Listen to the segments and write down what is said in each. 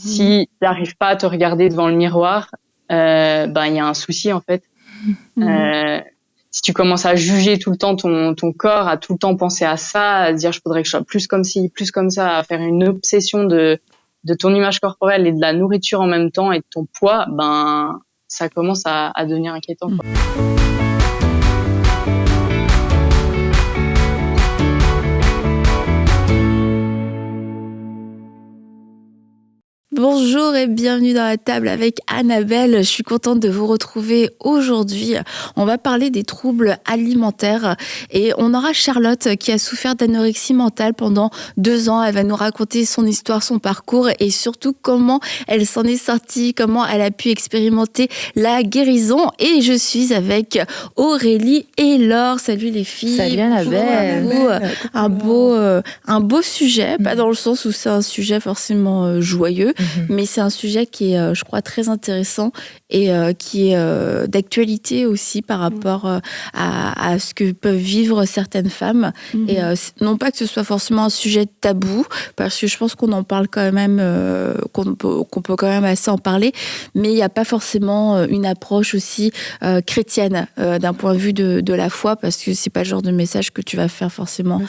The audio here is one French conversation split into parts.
Si tu n'arrives pas à te regarder devant le miroir, il y a un souci en fait. Si tu commences à juger tout le temps ton corps, à tout le temps penser à ça, à dire je voudrais que je sois plus comme ci, plus comme ça, à faire une obsession de ton image corporelle et de la nourriture en même temps et de ton poids, ça commence à devenir inquiétant, quoi. Bonjour et bienvenue dans la table avec Annabelle. Je suis contente de vous retrouver aujourd'hui. On va parler des troubles alimentaires et on aura Charlotte qui a souffert d'anorexie mentale pendant 2 ans. Elle va nous raconter son histoire, son parcours et surtout comment elle s'en est sortie, comment elle a pu expérimenter la guérison. Et je suis avec Aurélie et Laure. Salut les filles. Salut Annabelle. Un beau sujet, pas dans le sens où c'est un sujet forcément joyeux, mais c'est un sujet qui est, je crois, très intéressant et qui est d'actualité aussi par rapport à ce que peuvent vivre certaines femmes. Et non pas que ce soit forcément un sujet tabou, parce que je pense qu'on en parle quand même, qu'on peut quand même assez en parler, mais il n'y a pas forcément une approche aussi chrétienne d'un point de vue de la foi, parce que c'est pas le genre de message que tu vas faire forcément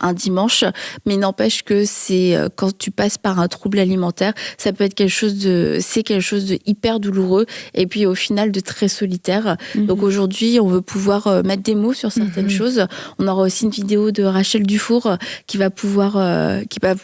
un dimanche, mais n'empêche que c'est quand tu passes par un trouble alimentaire, ça peut être quelque chose de hyper douloureux et puis au final de très solitaire. Donc aujourd'hui, on veut pouvoir mettre des mots sur certaines choses. On aura aussi une vidéo de Rachel Dufour qui va pouvoir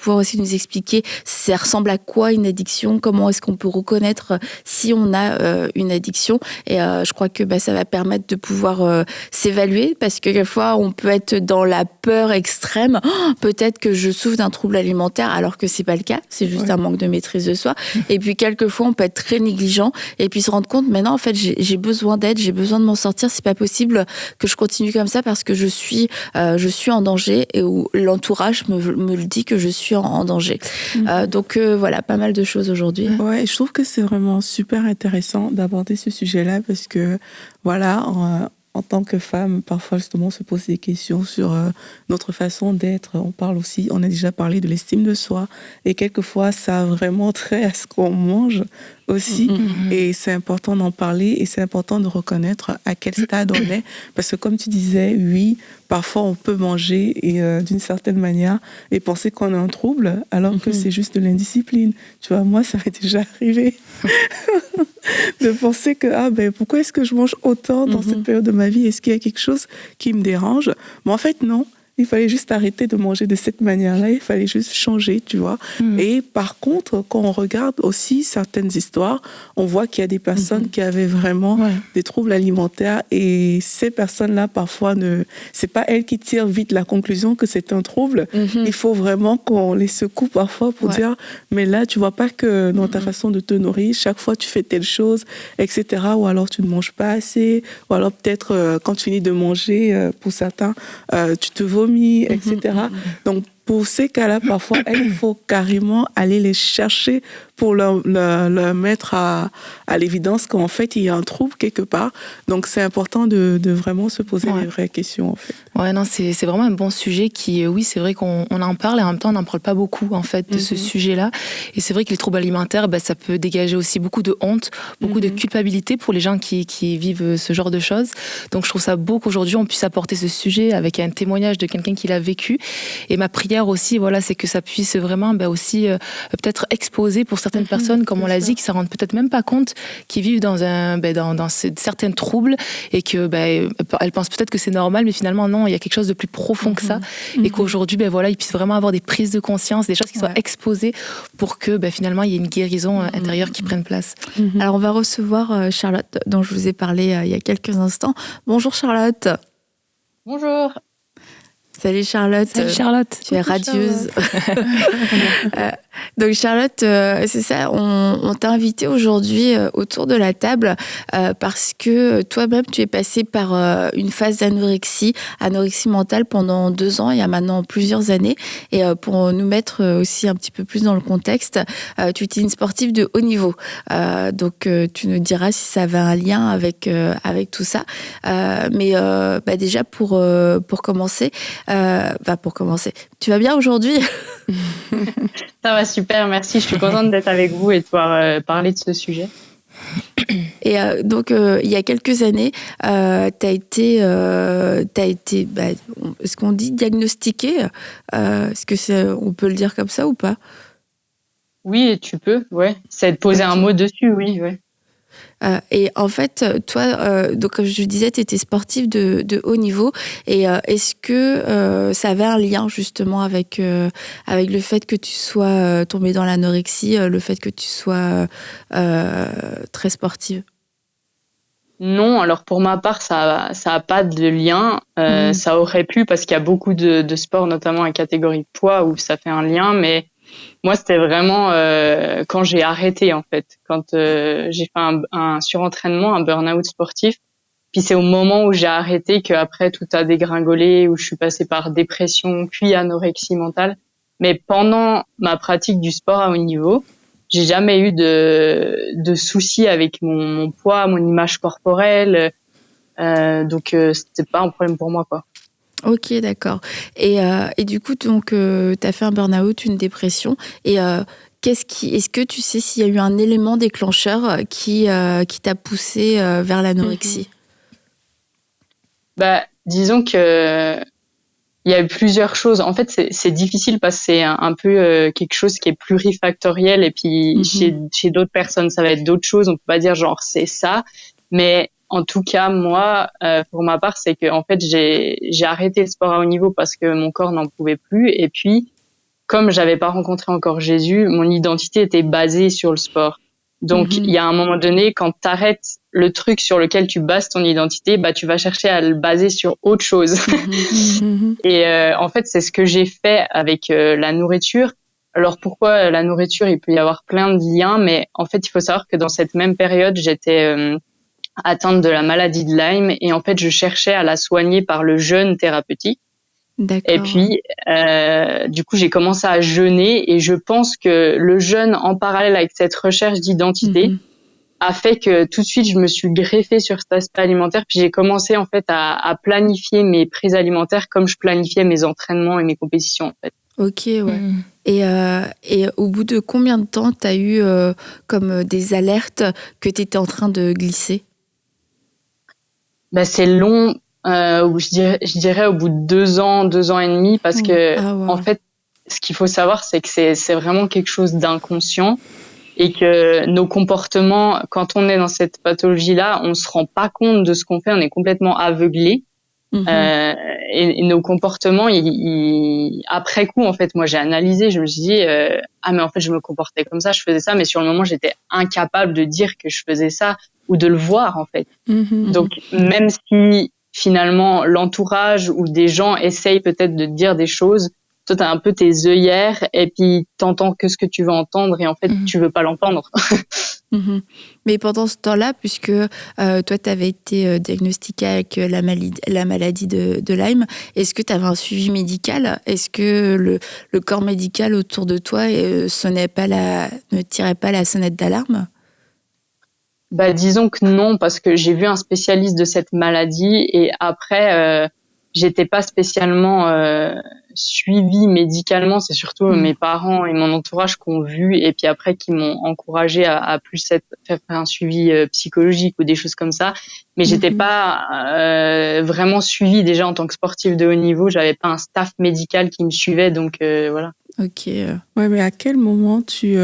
aussi nous expliquer ça ressemble à quoi une addiction, comment est-ce qu'on peut reconnaître si on a une addiction. Et je crois que ça va permettre de pouvoir s'évaluer, parce que quelquefois on peut être dans la peur extrême. Peut-être que je souffre d'un trouble alimentaire alors que c'est pas le cas, c'est juste un manque de maîtrise de soi. Et puis quelquefois on peut être très négligent et puis se rendre compte maintenant en fait j'ai besoin d'aide, j'ai besoin de m'en sortir, c'est pas possible que je continue comme ça parce que je suis en danger et où l'entourage me le dit que je suis en danger. Donc voilà, pas mal de choses aujourd'hui. Ouais, je trouve que c'est vraiment super intéressant d'aborder ce sujet-là parce que voilà, en tant que femme, parfois justement on se pose des questions sur notre façon d'être. On a déjà parlé de l'estime de soi et quelquefois ça a vraiment trait à ce qu'on mange aussi. Et c'est important d'en parler et c'est important de reconnaître à quel stade on est. Parce que comme tu disais, oui, parfois on peut manger et d'une certaine manière et penser qu'on a un trouble alors que c'est juste de l'indiscipline. Tu vois, moi ça m'est déjà arrivé de penser que pourquoi est-ce que je mange autant dans cette période de ma vie? Est-ce qu'il y a quelque chose qui me dérange? Mais en fait non. Il fallait juste arrêter de manger de cette manière-là. Il fallait juste changer, tu vois. Et par contre, quand on regarde aussi certaines histoires, on voit qu'il y a des personnes qui avaient vraiment des troubles alimentaires. Et ces personnes-là, parfois, c'est pas elles qui tirent vite la conclusion que c'est un trouble. Il faut vraiment qu'on les secoue parfois pour dire, mais là, tu vois pas que dans ta façon de te nourrir, chaque fois tu fais telle chose, etc. Ou alors tu ne manges pas assez. Ou alors peut-être quand tu finis de manger, pour certains, tu te vomis, etc. Donc, pour ces cas-là, parfois, il faut carrément aller les chercher pour leur mettre à l'évidence qu'en fait, il y a un trouble quelque part. Donc, c'est important de vraiment se poser les vraies questions, en fait. Ouais, non, c'est vraiment un bon sujet qui, oui, c'est vrai qu'on en parle et en même temps, on n'en parle pas beaucoup, en fait, de ce sujet-là. Et c'est vrai que les troubles alimentaires, ça peut dégager aussi beaucoup de honte, beaucoup de culpabilité pour les gens qui vivent ce genre de choses. Donc, je trouve ça beau qu'aujourd'hui, on puisse apporter ce sujet avec un témoignage de quelqu'un qui l'a vécu. Et ma prière aussi, voilà, c'est que ça puisse vraiment aussi peut-être exposer pour certaines personnes, comme on l'a dit, qui ne s'en rendent peut-être même pas compte, qui vivent dans certains troubles et que elles pensent peut-être que c'est normal, mais finalement non, il y a quelque chose de plus profond que ça, et qu'aujourd'hui ils puissent vraiment avoir des prises de conscience, des choses qui soient exposées pour que finalement il y ait une guérison intérieure qui prenne place. Alors on va recevoir Charlotte, dont je vous ai parlé il y a quelques instants. Bonjour Charlotte. Bonjour. Salut Charlotte. Salut Charlotte. Tu es radieuse. Donc Charlotte, c'est ça, on t'a invitée aujourd'hui autour de la table parce que toi-même tu es passée par une phase d'anorexie mentale pendant 2 ans, il y a maintenant plusieurs années. Et pour nous mettre aussi un petit peu plus dans le contexte, tu étais une sportive de haut niveau. Donc tu nous diras si ça avait un lien avec tout ça. Mais déjà pour commencer, tu vas bien aujourd'hui? Ça va super, merci. Je suis contente d'être avec vous et de pouvoir parler de ce sujet. Et donc, il y a quelques années, t'as été, est-ce qu'on dit diagnostiqué? Est-ce que on peut le dire comme ça ou pas? Oui, tu peux, ouais. C'est de poser un mot dessus, oui, ouais. Et en fait, toi, donc comme je disais, tu étais sportive de haut niveau. Et est-ce que ça avait un lien justement avec le fait que tu sois tombée dans l'anorexie, le fait que tu sois très sportive? Non, alors pour ma part, ça a pas de lien. Ça aurait pu parce qu'il y a beaucoup de sports, notamment en catégorie de poids, où ça fait un lien, mais moi, c'était vraiment quand j'ai arrêté, en fait, quand j'ai fait un surentraînement, un burn-out sportif. Puis c'est au moment où j'ai arrêté qu'après tout a dégringolé, où je suis passée par dépression, puis anorexie mentale. Mais pendant ma pratique du sport à haut niveau, j'ai jamais eu de soucis avec mon poids, mon image corporelle. Donc c'était pas un problème pour moi, quoi. Ok, d'accord. Et du coup, donc, tu as fait un burn-out, une dépression. Et est-ce que tu sais s'il y a eu un élément déclencheur qui t'a poussé vers l'anorexie? Bah, disons que il y a eu plusieurs choses. En fait, c'est difficile parce que c'est un peu quelque chose qui est plurifactoriel et puis chez d'autres personnes, ça va être d'autres choses. On peut pas dire genre c'est ça, mais en tout cas, moi, pour ma part, c'est que en fait, j'ai arrêté le sport à haut niveau parce que mon corps n'en pouvait plus. Et puis, comme j'avais pas rencontré encore Jésus, mon identité était basée sur le sport. Donc, il y a un moment donné, quand t'arrêtes le truc sur lequel tu bases ton identité, bah, tu vas chercher à le baser sur autre chose. Et en fait, c'est ce que j'ai fait avec la nourriture. Alors, pourquoi la nourriture? Il peut y avoir plein de liens, mais en fait, il faut savoir que dans cette même période, j'étais atteinte de la maladie de Lyme et en fait, je cherchais à la soigner par le jeûne thérapeutique. D'accord. Et puis, du coup, j'ai commencé à jeûner et je pense que le jeûne, en parallèle avec cette recherche d'identité, a fait que tout de suite, je me suis greffée sur cet aspect alimentaire. Puis j'ai commencé en fait à planifier mes prises alimentaires comme je planifiais mes entraînements et mes compétitions en fait. Ok, ouais. Et au bout de combien de temps t'as eu comme des alertes que t'étais en train de glisser? Bah, c'est long. Je dirais au bout de 2 ans et demi, parce que en fait, ce qu'il faut savoir, c'est que c'est vraiment quelque chose d'inconscient et que nos comportements, quand on est dans cette pathologie-là, on se rend pas compte de ce qu'on fait, on est complètement aveuglé. Et nos comportements, après coup, en fait, moi, j'ai analysé, je me suis dit, mais en fait, je me comportais comme ça, je faisais ça, mais sur le moment, j'étais incapable de dire que je faisais ça ou de le voir, en fait. Donc, même si finalement l'entourage ou des gens essayent peut-être de te dire des choses, toi, t'as un peu tes œillères et puis t'entends que ce que tu veux entendre et en fait, tu veux pas l'entendre. Mais pendant ce temps-là, puisque toi, tu avais été diagnostiquée avec la maladie de Lyme, est-ce que tu avais un suivi médical? Est-ce que le corps médical autour de toi ne tirait pas la sonnette d'alarme? Bah, disons que non, parce que j'ai vu un spécialiste de cette maladie et après, j'étais pas spécialement suivie médicalement. C'est surtout mes parents et mon entourage qui ont vu et puis après qui m'ont encouragée à plus faire un suivi psychologique ou des choses comme ça. Mais j'étais pas vraiment suivie déjà en tant que sportive de haut niveau. J'avais pas un staff médical qui me suivait, donc voilà. Ok. Ouais, mais à quel moment tu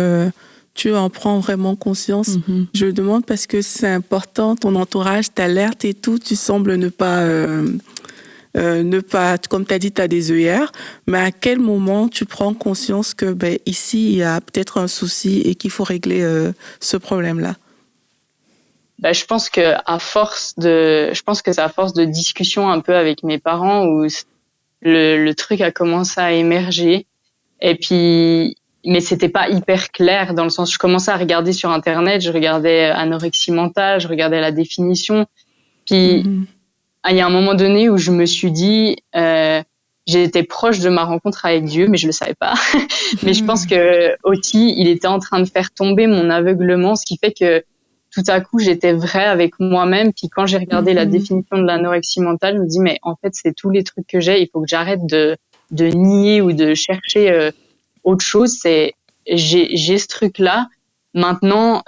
en prends vraiment conscience? Je demande parce que c'est important, ton entourage t'alerte et tout, tu sembles ne pas, comme tu as dit, tu as des œillères, mais à quel moment tu prends conscience que ici, il y a peut-être un souci et qu'il faut régler ce problème-là? Bah, je pense que c'est à force de discussion un peu avec mes parents où le truc a commencé à émerger. Et puis, mais c'était pas hyper clair dans le sens, je commençais à regarder sur Internet, je regardais anorexie mentale, je regardais la définition. Puis, il y a un moment donné où je me suis dit, j'étais proche de ma rencontre avec Dieu, mais je le savais pas. Mais je pense que Oti, il était en train de faire tomber mon aveuglement, ce qui fait que tout à coup, j'étais vraie avec moi-même. Puis quand j'ai regardé la définition de l'anorexie mentale, je me dis, mais en fait, c'est tous les trucs que j'ai. Il faut que j'arrête de nier ou de chercher autre chose. C'est j'ai ce truc-là. Maintenant,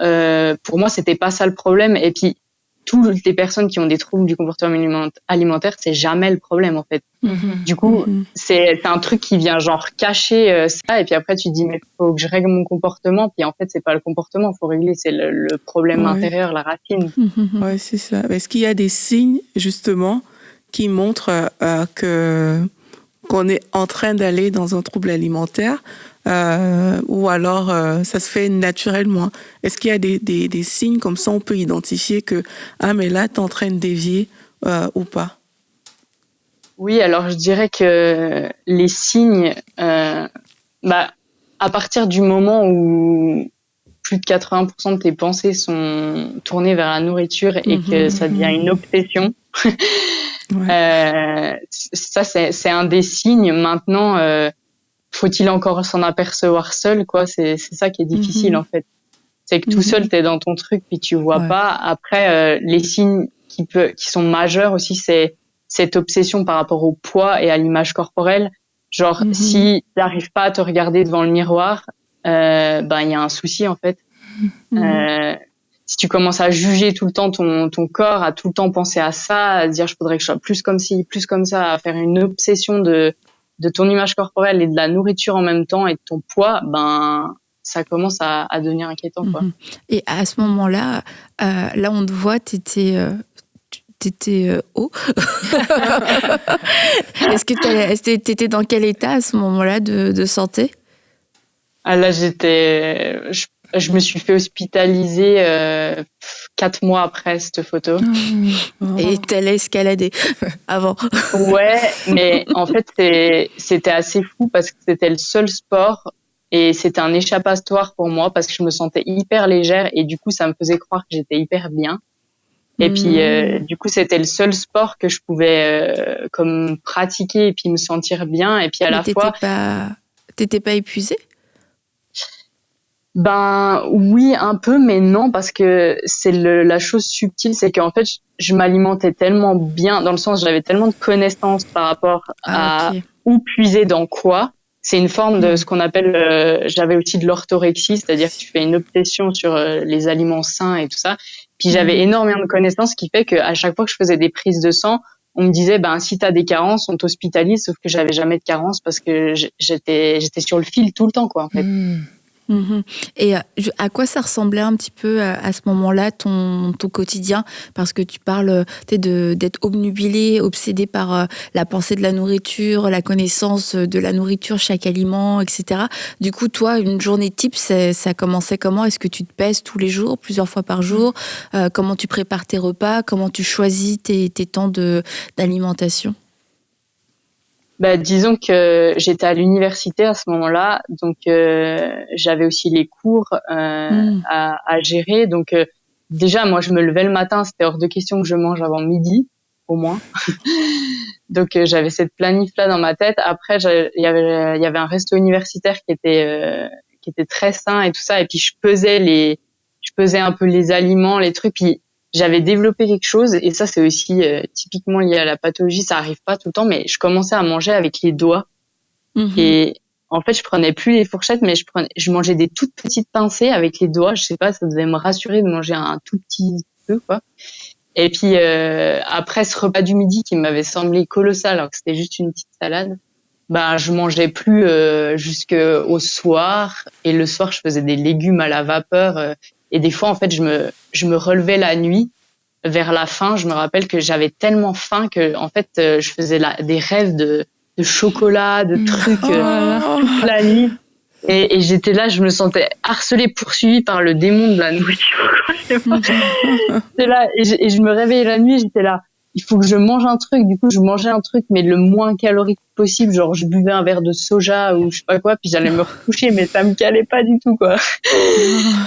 pour moi, c'était pas ça le problème. Et puis, toutes les personnes qui ont des troubles du comportement alimentaire, c'est jamais le problème, en fait. Du coup, c'est un truc qui vient genre cacher ça. Et puis après, tu te dis, mais faut que je règle mon comportement. Puis en fait, c'est pas le comportement, faut régler, c'est le problème intérieur, la racine. Ouais, c'est ça. Est-ce qu'il y a des signes, justement, qui montrent qu'on est en train d'aller dans un trouble alimentaire, ou alors ça se fait naturellement? Est-ce qu'il y a des signes comme ça, on peut identifier que mais là t'es en train de dévier ou pas? Oui, alors je dirais que les signes, à partir du moment où plus de 80% de tes pensées sont tournées vers la nourriture et que ça devient une obsession, ça c'est un des signes. Maintenant, faut-il encore s'en apercevoir seul, quoi? C'est ça qui est difficile en fait. C'est que tout seul t'es dans ton truc puis tu vois pas. Après, les signes qui sont majeurs aussi, c'est cette obsession par rapport au poids et à l'image corporelle. Genre, si t'arrives pas à te regarder devant le miroir, il y a un souci en fait. Si tu commences à juger tout le temps ton corps, à tout le temps penser à ça, à dire je voudrais que je sois plus comme ci, plus comme ça, à faire une obsession de ton image corporelle et de la nourriture en même temps et de ton poids, ça commence à devenir inquiétant, quoi. Et à ce moment-là, là on te voit, t'étais haut. Est-ce que t'étais dans quel état à ce moment-là de santé? Ah là, je me suis fait hospitaliser 4 mois après cette photo. Et t'allais escalader avant. Ouais, mais en fait, c'était assez fou parce que c'était le seul sport et c'était un échappatoire pour moi parce que je me sentais hyper légère et du coup, ça me faisait croire que j'étais hyper bien. Et puis, du coup, c'était le seul sport que je pouvais comme pratiquer et puis me sentir bien. Et puis à la fois... T'étais pas épuisée? Oui, un peu, mais non, parce que c'est la chose subtile, c'est qu'en fait, je m'alimentais tellement bien, dans le sens, j'avais tellement de connaissances par rapport à où puiser dans quoi. C'est une forme de ce qu'on appelle, j'avais aussi de l'orthorexie, c'est-à-dire que tu fais une obsession sur les aliments sains et tout ça. Puis j'avais énormément de connaissances, ce qui fait qu'à chaque fois que je faisais des prises de sang, on me disait, si t'as des carences, on t'hospitalise, sauf que j'avais jamais de carences parce que j'étais sur le fil tout le temps, quoi, en fait. Et à quoi ça ressemblait un petit peu à ce moment-là ton quotidien? Parce que tu parles d'être obnubilé, obsédé par la pensée de la nourriture, la connaissance de la nourriture, chaque aliment, etc. Du coup, toi, une journée type, ça commençait comment? Est-ce que tu te pèses tous les jours, plusieurs fois par jour? Comment tu prépares tes repas? Comment tu choisis tes temps d'alimentation? Disons que j'étais à l'université à ce moment-là, donc j'avais aussi les cours à gérer. Donc déjà, moi, je me levais le matin, c'était hors de question que je mange avant midi, au moins. Donc j'avais cette planif-là dans ma tête. Après, il y avait un resto universitaire qui était très sain et tout ça. Et puis je pesais un peu les aliments, les trucs. Puis j'avais développé quelque chose, et ça, c'est aussi typiquement lié à la pathologie, ça arrive pas tout le temps, mais je commençais à manger avec les doigts. Et en fait, je prenais plus les fourchettes, mais je mangeais des toutes petites pincées avec les doigts. Je sais pas, ça devait me rassurer de manger un tout petit peu, quoi. Et puis après ce repas du midi qui m'avait semblé colossal, alors que c'était juste une petite salade, je mangeais plus jusqu'au soir. Et le soir, je faisais des légumes à la vapeur. Et des fois, en fait, je me relevais la nuit vers la fin. Je me rappelle que j'avais tellement faim que, en fait, je faisais des rêves de chocolat, de trucs toute la nuit. Et j'étais là, je me sentais harcelée, poursuivie par le démon de la nourriture. J'étais là, et je me réveillais la nuit, j'étais là, il faut que je mange un truc. Du coup, je mangeais un truc, mais le moins calorique possible. Genre, je buvais un verre de soja ou je sais pas quoi, puis j'allais me recoucher, mais ça me calait pas du tout, quoi.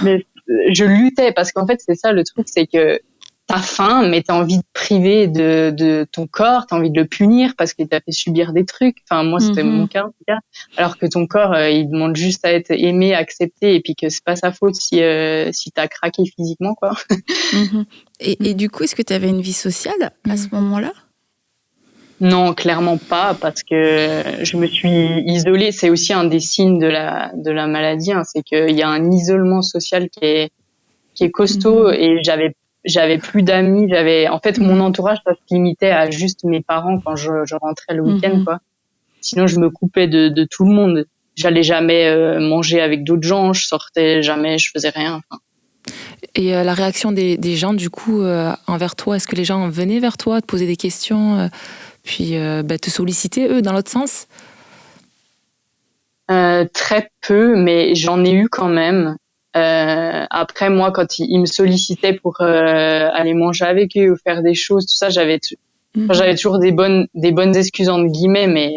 Mais je luttais, parce qu'en fait, c'est ça le truc, c'est que t'as faim, mais t'as envie de priver de ton corps, t'as envie de le punir parce qu'il t'a fait subir des trucs. Enfin, moi, c'était mon cas, en tout cas. Alors que ton corps, il demande juste à être aimé, accepté, et puis que c'est pas sa faute si t'as craqué physiquement, quoi. Et du coup, est-ce que t'avais une vie sociale à ce moment-là? Non, clairement pas, parce que je me suis isolée. C'est aussi un des signes de la maladie, hein, c'est qu'il y a un isolement social qui est costaud, et j'avais plus d'amis. En fait, mon entourage, ça se limitait à juste mes parents quand je rentrais le week-end, quoi. Sinon, je me coupais de tout le monde. J'allais jamais manger avec d'autres gens, je sortais jamais, je faisais rien. Enfin. Et la réaction des gens, du coup, envers toi, est-ce que les gens venaient vers toi, te poser des questions, puis te solliciter, eux, dans l'autre sens? Très peu, mais j'en ai eu quand même. Après, moi, quand ils me sollicitaient pour aller manger avec eux ou faire des choses, tout ça, j'avais toujours des bonnes excuses entre guillemets, mais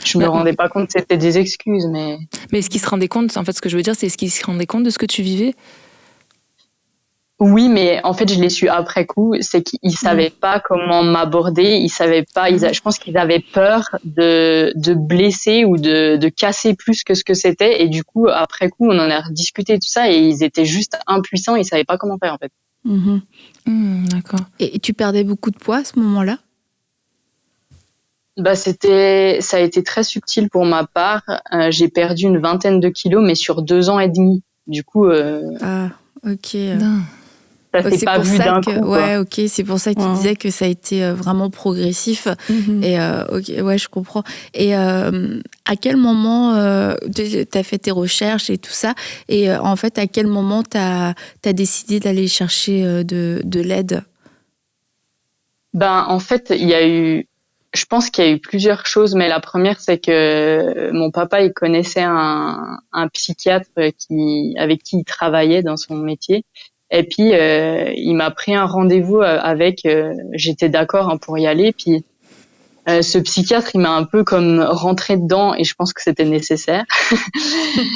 je me rendais pas compte que c'était des excuses. Mais est-ce qu'ils se rendaient compte, en fait, ce que je veux dire, c'est est-ce qu'ils se rendaient compte de ce que tu vivais? Oui, mais en fait, je l'ai su après coup, c'est qu'ils savaient pas comment m'aborder, ils savaient pas, je pense qu'ils avaient peur de blesser ou de casser plus que ce que c'était, et du coup, après coup, on en a rediscuté tout ça, et ils étaient juste impuissants, ils savaient pas comment faire, en fait. D'accord. Et tu perdais beaucoup de poids à ce moment-là? Bah, ça a été très subtil pour ma part. J'ai perdu une 20aine de kilos, mais sur 2 ans et demi. Du coup, Ah, ok. Non. Ça s'est pas vu d'un coup, quoi. Ouais, ok, c'est pour ça que tu disais que ça a été vraiment progressif. Et ok, ouais, je comprends. Et à quel moment t'as fait tes recherches et tout ça? Et en fait, à quel moment t'as décidé d'aller chercher de l'aide? Ben, en fait, je pense qu'il y a eu plusieurs choses, mais la première, c'est que mon papa, il connaissait un psychiatre avec qui il travaillait dans son métier. Et puis, il m'a pris un rendez-vous avec, j'étais d'accord, hein, pour y aller. Puis, ce psychiatre, il m'a un peu comme rentré dedans, et je pense que c'était nécessaire.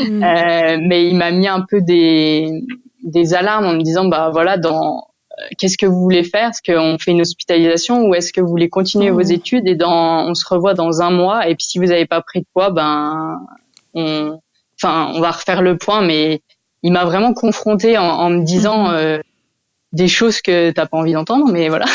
Mais il m'a mis un peu des alarmes en me disant, bah voilà, qu'est-ce que vous voulez faire? Est-ce qu'on fait une hospitalisation, ou est-ce que vous voulez continuer vos études, et on se revoit dans 1 mois, et puis si vous n'avez pas pris de poids, on va refaire le point. Mais il m'a vraiment confrontée en me disant des choses que t'as pas envie d'entendre, mais voilà.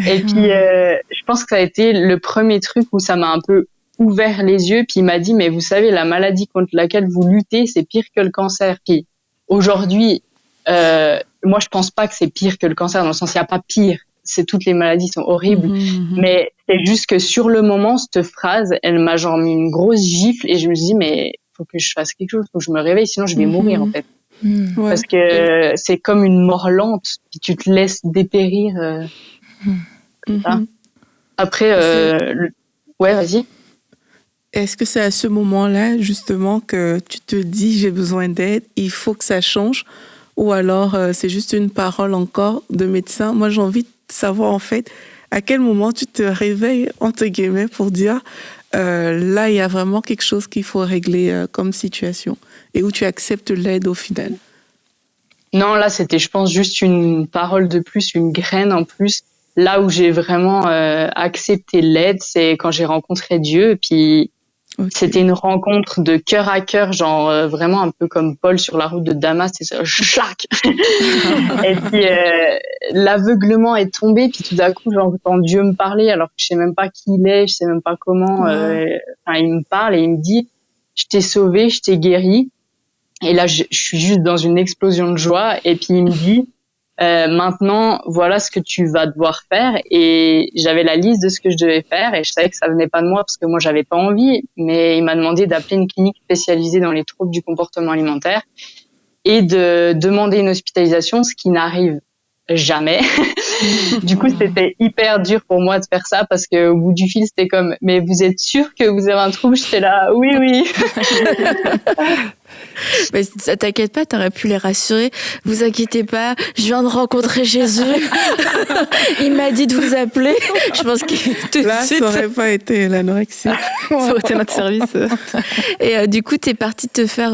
Et puis je pense que ça a été le premier truc où ça m'a un peu ouvert les yeux. Puis il m'a dit, mais vous savez, la maladie contre laquelle vous luttez, c'est pire que le cancer. Puis aujourd'hui, moi je pense pas que c'est pire que le cancer, dans le sens il y a pas pire. Toutes les maladies sont horribles, mais c'est juste que sur le moment, cette phrase, elle m'a genre mis une grosse gifle, et je me suis dit, mais faut que je fasse quelque chose, faut que je me réveille, sinon je vais mourir, en fait. Parce que c'est comme une mort lente, puis tu te laisses dépérir. Comme ça. Après, ouais, vas-y. Est-ce que c'est à ce moment-là, justement, que tu te dis, j'ai besoin d'aide, il faut que ça change? Ou alors, c'est juste une parole encore de médecin? Moi, j'ai envie de savoir, en fait, à quel moment tu te réveilles, entre guillemets, pour dire, là, il y a vraiment quelque chose qu'il faut régler comme situation, et où tu acceptes l'aide au final. Non, là, c'était, je pense, juste une parole de plus, une graine en plus. Là où j'ai vraiment accepté l'aide, c'est quand j'ai rencontré Dieu. Et puis, c'était une rencontre de cœur à cœur, genre vraiment un peu comme Paul sur la route de Damas, c'est ça, chlac. Et puis l'aveuglement est tombé, puis tout d'un coup j'entends Dieu me parler, alors que je sais même pas qui il est, je sais même pas comment. Il me parle et il me dit, je t'ai sauvé, je t'ai guéri. Et là je suis juste dans une explosion de joie. Et puis il me dit, maintenant, voilà ce que tu vas devoir faire. Et j'avais la liste de ce que je devais faire, et je savais que ça venait pas de moi parce que moi j'avais pas envie, mais il m'a demandé d'appeler une clinique spécialisée dans les troubles du comportement alimentaire et de demander une hospitalisation, ce qui n'arrive jamais. Du coup, c'était hyper dur pour moi de faire ça, parce que au bout du fil, c'était comme, mais vous êtes sûr que vous avez un trouble? J'étais là, oui. Mais t'inquiète pas, t'aurais pu les rassurer. Vous inquiétez pas, je viens de rencontrer Jésus. Il m'a dit de vous appeler. Je pense que là, ça aurait pas été l'anorexie. Ça aurait été notre service. Et du coup, t'es partie de te faire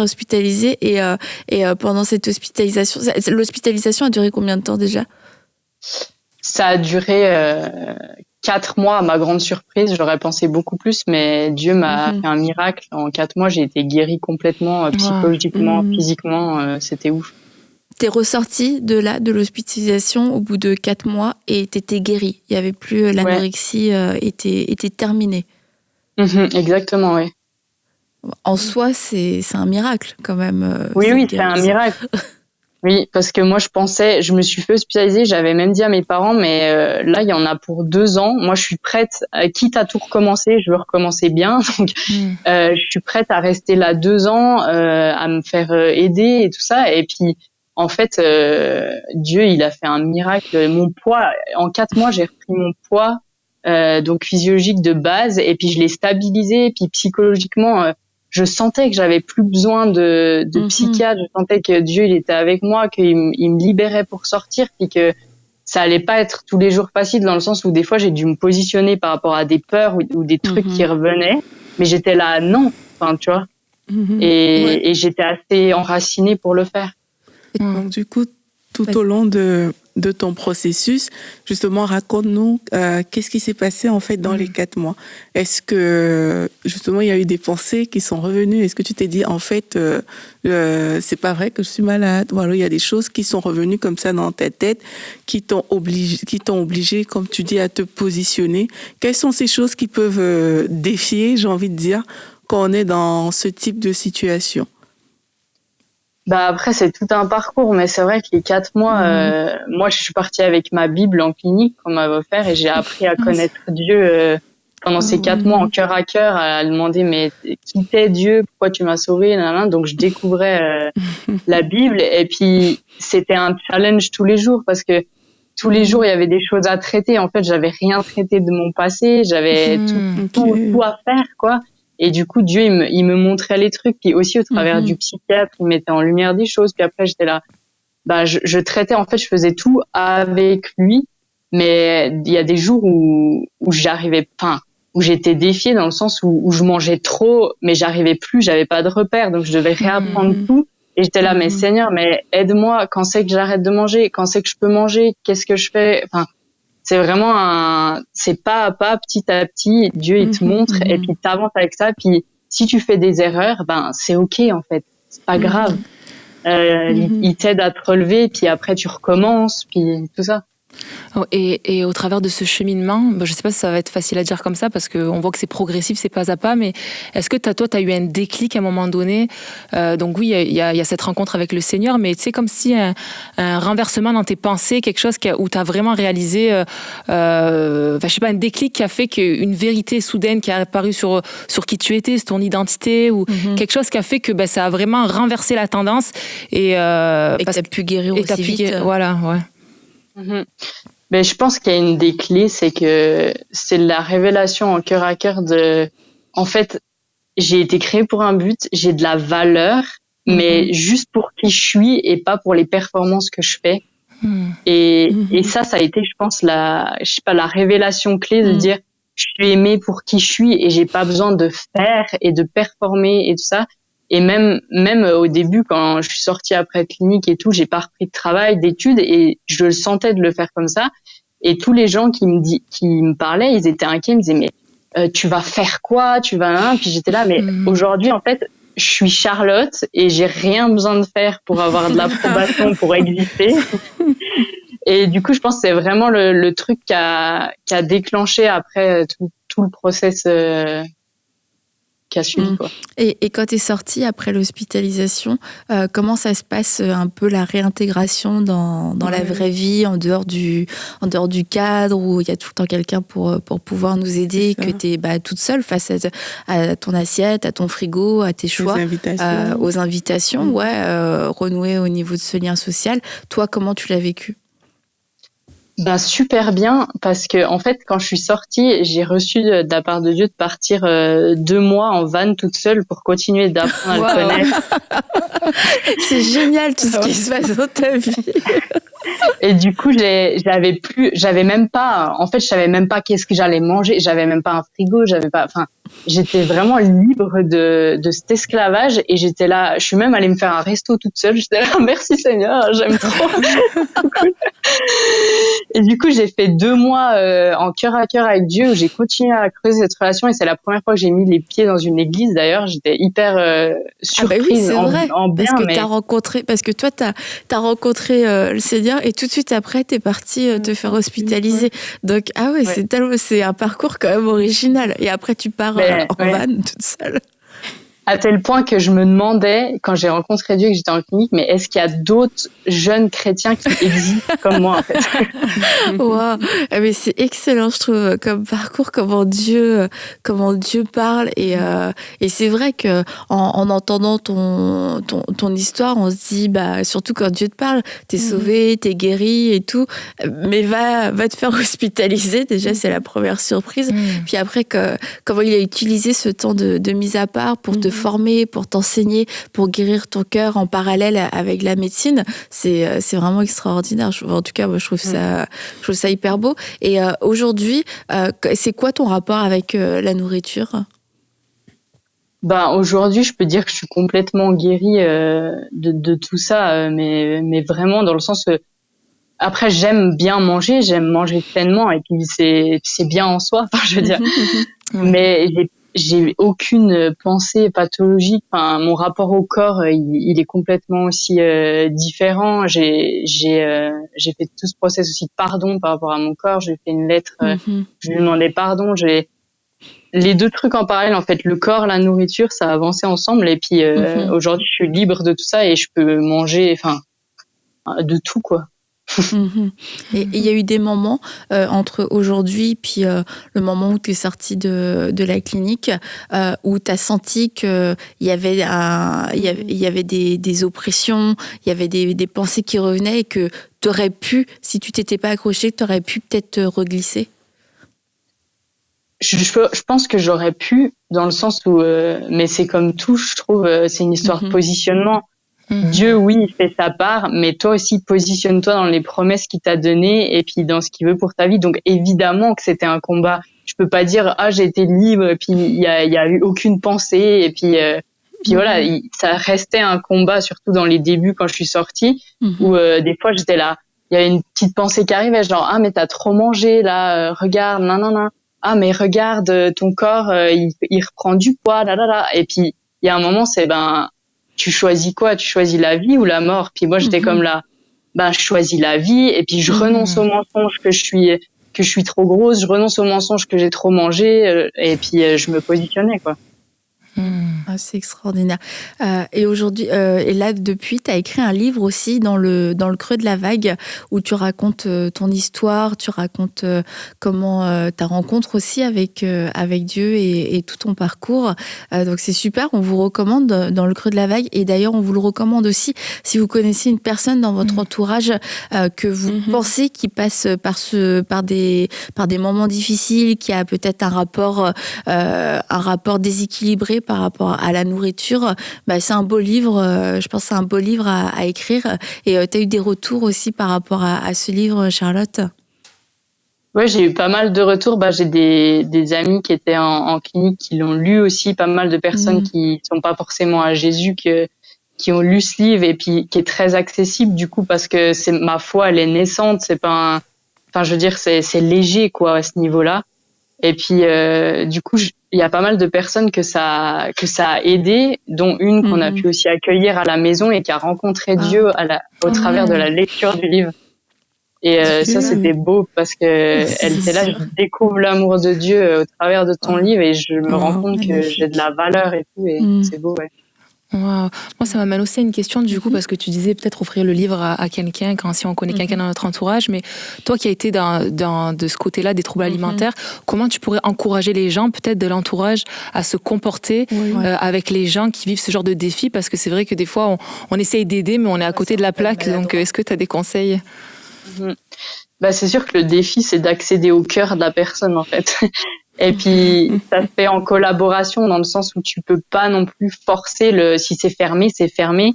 hospitaliser. Et pendant cette hospitalisation, l'hospitalisation a duré combien de temps déjà? Ça a duré 4 mois, à ma grande surprise. J'aurais pensé beaucoup plus, mais Dieu m'a fait un miracle. En 4 mois, j'ai été guérie complètement, psychologiquement, physiquement. C'était ouf. t'es ressorti de l'hospitalisation au bout de 4 mois et t'étais guérie. Il y avait plus l'anorexie était terminée. Exactement, oui. En soi, c'est un miracle quand même. Oui, c'est un miracle. Oui, parce que moi, je me suis fait hospitaliser, j'avais même dit à mes parents, mais là, il y en a pour 2 ans. Moi, je suis prête, quitte à tout recommencer, je veux recommencer bien. Donc, je suis prête à rester là 2 ans, à me faire aider et tout ça. Et puis, en fait, Dieu, il a fait un miracle. Mon poids, en 4 mois, j'ai repris mon poids, donc physiologique de base, et puis je l'ai stabilisé. Et puis psychologiquement, je sentais que j'avais plus besoin de psychiatre. Je sentais que Dieu, il était avec moi, qu'il me libérait pour sortir, puis que ça allait pas être tous les jours facile, dans le sens où des fois j'ai dû me positionner par rapport à des peurs ou des trucs qui revenaient, mais j'étais là, non, enfin, tu vois. Et j'étais assez enracinée pour le faire. Donc, du coup, tout au long de ton processus, justement, raconte-nous qu'est-ce qui s'est passé en fait dans les 4 mois. Est-ce que justement il y a eu des pensées qui sont revenues? Est-ce que tu t'es dit en fait c'est pas vrai que je suis malade? Ou alors il y a des choses qui sont revenues comme ça dans ta tête qui t'ont obligé, comme tu dis, à te positionner? Quelles sont ces choses qui peuvent défier, j'ai envie de dire, quand on est dans ce type de situation? Bah après c'est tout un parcours, mais c'est vrai que les 4 mois, moi je suis partie avec ma Bible en clinique qu'on m'avait offert et j'ai appris à connaître Dieu pendant ces 4 mois en cœur à cœur, à demander mais qui t'es Dieu, pourquoi tu m'as sauvé, nanana. Donc je découvrais la Bible et puis c'était un challenge tous les jours parce que tous les jours il y avait des choses à traiter. En fait j'avais rien traité de mon passé, j'avais tout à faire quoi. Et du coup, Dieu, il me montrait les trucs. Puis aussi, au travers du psychiatre, il mettait en lumière des choses. Puis après, j'étais là. Bah, je traitais, en fait, je faisais tout avec lui. Mais il y a des jours où j'arrivais, enfin, où j'étais défiée dans le sens où je mangeais trop, mais j'arrivais plus, j'avais pas de repères. Donc, je devais réapprendre tout. Et j'étais là, mais Seigneur, mais aide-moi. Quand c'est que j'arrête de manger? Quand c'est que je peux manger? Qu'est-ce que je fais? Enfin, c'est vraiment c'est pas à pas, petit à petit, Dieu il te montre et puis t'avances avec ça. Puis si tu fais des erreurs, ben c'est ok en fait, c'est pas grave. Il t'aide à te relever, puis après tu recommences, puis tout ça. Et au travers de ce cheminement, je sais pas si ça va être facile à dire comme ça parce qu'on voit que c'est progressif, c'est pas à pas, mais est-ce que toi, t'as eu un déclic à un moment donné? Donc oui, il y a cette rencontre avec le Seigneur, mais tu sais, comme si un renversement dans tes pensées, quelque chose où t'as vraiment réalisé, je sais pas, un déclic qui a fait qu'une vérité soudaine qui est apparue sur qui tu étais, sur ton identité, ou quelque chose qui a fait que ça a vraiment renversé la tendance et t'as pu guérir aussi vite. Voilà, ouais. Ben, je pense qu'il y a une des clés, c'est que c'est la révélation en cœur à cœur en fait, j'ai été créée pour un but, j'ai de la valeur, mais juste pour qui je suis et pas pour les performances que je fais. Et ça a été, je pense, la révélation clé de dire, je suis aimée pour qui je suis et j'ai pas besoin de faire et de performer et tout ça. Et même au début, quand je suis sortie après clinique et tout, j'ai pas repris de travail, d'études, et je le sentais de le faire comme ça. Et tous les gens qui me parlaient, ils étaient inquiets, ils me disaient, mais tu vas faire quoi? Puis j'étais là, mais aujourd'hui, en fait, je suis Charlotte et j'ai rien besoin de faire pour avoir de l'approbation, pour exister. Et du coup, je pense que c'est vraiment le truc qui a déclenché après tout le process qui a suivi, quoi. Et quand tu es sortie après l'hospitalisation, comment ça se passe un peu la réintégration dans la vraie vie, en dehors du cadre où il y a tout le temps quelqu'un pour pouvoir nous aider, que tu es toute seule face à ton assiette, à ton frigo, à tes choix, aux invitations, renouer au niveau de ce lien social. Toi, comment tu l'as vécu? Ben super bien, parce que en fait quand je suis sortie, j'ai reçu de la part de Dieu de partir 2 mois en van toute seule pour continuer d'apprendre à le connaître. C'est génial tout ce qui se passe dans ta vie. Et du coup j'avais même pas, en fait je savais même pas qu'est-ce que j'allais manger, j'avais même pas un frigo, j'étais vraiment libre de cet esclavage et j'étais là, je suis même allée me faire un resto toute seule, j'étais là, merci Seigneur, j'aime trop. Et du coup, j'ai fait 2 mois en cœur à cœur avec Dieu où j'ai continué à creuser cette relation et c'est la première fois que j'ai mis les pieds dans une église d'ailleurs, j'étais hyper surprise oui, c'est vrai. en bien, parce que mais... parce que toi, t'as rencontré le Seigneur et tout de suite après, t'es parti te faire hospitaliser. Donc, c'est un parcours quand même original. Et après, tu pars en van toute seule. À tel point que je me demandais, quand j'ai rencontré Dieu et que j'étais en clinique, mais est-ce qu'il y a d'autres jeunes chrétiens qui existent comme moi, en fait? Wow. Mais c'est excellent, je trouve, comme parcours, comment Dieu parle. Et c'est vrai que en entendant ton histoire, on se dit, surtout quand Dieu te parle, t'es sauvé, t'es guéri et tout, mais va te faire hospitaliser. Déjà, c'est la première surprise. Puis après, comment il a utilisé ce temps de mise à part pour te former, pour t'enseigner, pour guérir ton cœur en parallèle avec la médecine, c'est vraiment extraordinaire. En tout cas, moi, je trouve ça hyper beau. Et aujourd'hui, c'est quoi ton rapport avec la nourriture ? Aujourd'hui, je peux dire que je suis complètement guérie de tout ça, mais vraiment dans le sens que après j'aime bien manger, j'aime manger pleinement et puis c'est bien en soi. Enfin, je veux dire, mais j'ai aucune pensée pathologique. Enfin, mon rapport au corps, il est complètement aussi différent. J'ai fait tout ce process aussi de pardon par rapport à mon corps. J'ai fait une lettre, je lui demandais pardon. Les 2 trucs en parallèle, en fait, le corps, la nourriture, ça a avancé ensemble. Et puis aujourd'hui, je suis libre de tout ça et je peux manger, enfin, de tout, quoi. Et il y a eu des moments entre aujourd'hui puis le moment où tu es sortie de la clinique où tu as senti qu'il y avait des oppressions, il y avait des pensées qui revenaient et que tu aurais pu, si tu t'étais pas accrochée, tu aurais pu peut-être te reglisser. Je pense que j'aurais pu, dans le sens où, mais c'est comme tout, je trouve, c'est une histoire de positionnement. Dieu, oui, il fait sa part, mais toi aussi, positionne-toi dans les promesses qu'il t'a données et puis dans ce qu'il veut pour ta vie. Donc, évidemment que c'était un combat. Je peux pas dire, j'ai été libre et puis il y a eu aucune pensée et puis voilà, ça restait un combat, surtout dans les débuts quand je suis sortie, où des fois j'étais là, il y avait une petite pensée qui arrivait, genre, mais t'as trop mangé là, regarde, non. Ah, mais regarde, ton corps, il reprend du poids, là. Et puis, il y a un moment, c'est, tu choisis quoi? Tu choisis la vie ou la mort? Puis moi, j'étais comme là, je choisis la vie, et puis je renonce au mensonge que je suis trop grosse, je renonce au mensonge que j'ai trop mangé, et puis je me positionnais, quoi. C'est extraordinaire. Et aujourd'hui, et là depuis, tu as écrit un livre aussi dans le creux de la vague où tu racontes ton histoire, tu racontes comment ta rencontre aussi avec Dieu et tout ton parcours. Donc c'est super, on vous recommande dans le creux de la vague. Et d'ailleurs, on vous le recommande aussi si vous connaissez une personne dans votre entourage que vous pensez qui passe par des moments difficiles, qui a peut-être un rapport déséquilibré par rapport à la nourriture, c'est un beau livre, je pense que c'est un beau livre à écrire. Et tu as eu des retours aussi par rapport à ce livre, Charlotte? Ouais, j'ai eu pas mal de retours. J'ai des amis qui étaient en clinique qui l'ont lu aussi, pas mal de personnes qui sont pas forcément à Jésus, qui ont lu ce livre et puis qui est très accessible du coup parce que ma foi, elle est naissante, c'est pas enfin, je veux dire, c'est léger, quoi, à ce niveau-là. Et puis, du coup, il y a pas mal de personnes que ça a aidé, dont une qu'on a pu aussi accueillir à la maison et qui a rencontré Dieu au travers de la lecture du livre. Et ça, c'était beau parce que elle était là, je découvre l'amour de Dieu au travers de ton livre et je me rends compte que j'ai de la valeur et tout, et c'est beau, ouais. Wow. Moi, ça m'amène aussi à une question du coup, parce que tu disais peut-être offrir le livre à quelqu'un si on connaît quelqu'un dans notre entourage, mais toi qui as été de ce côté-là des troubles alimentaires, comment tu pourrais encourager les gens peut-être de l'entourage à se comporter avec les gens qui vivent ce genre de défis, parce que c'est vrai que des fois on essaye d'aider mais on est à côté de la plaque, donc est-ce que tu as des conseils? C'est sûr que le défi, c'est d'accéder au cœur de la personne, en fait. Et puis, ça se fait en collaboration, dans le sens où tu peux pas non plus forcer si c'est fermé, c'est fermé.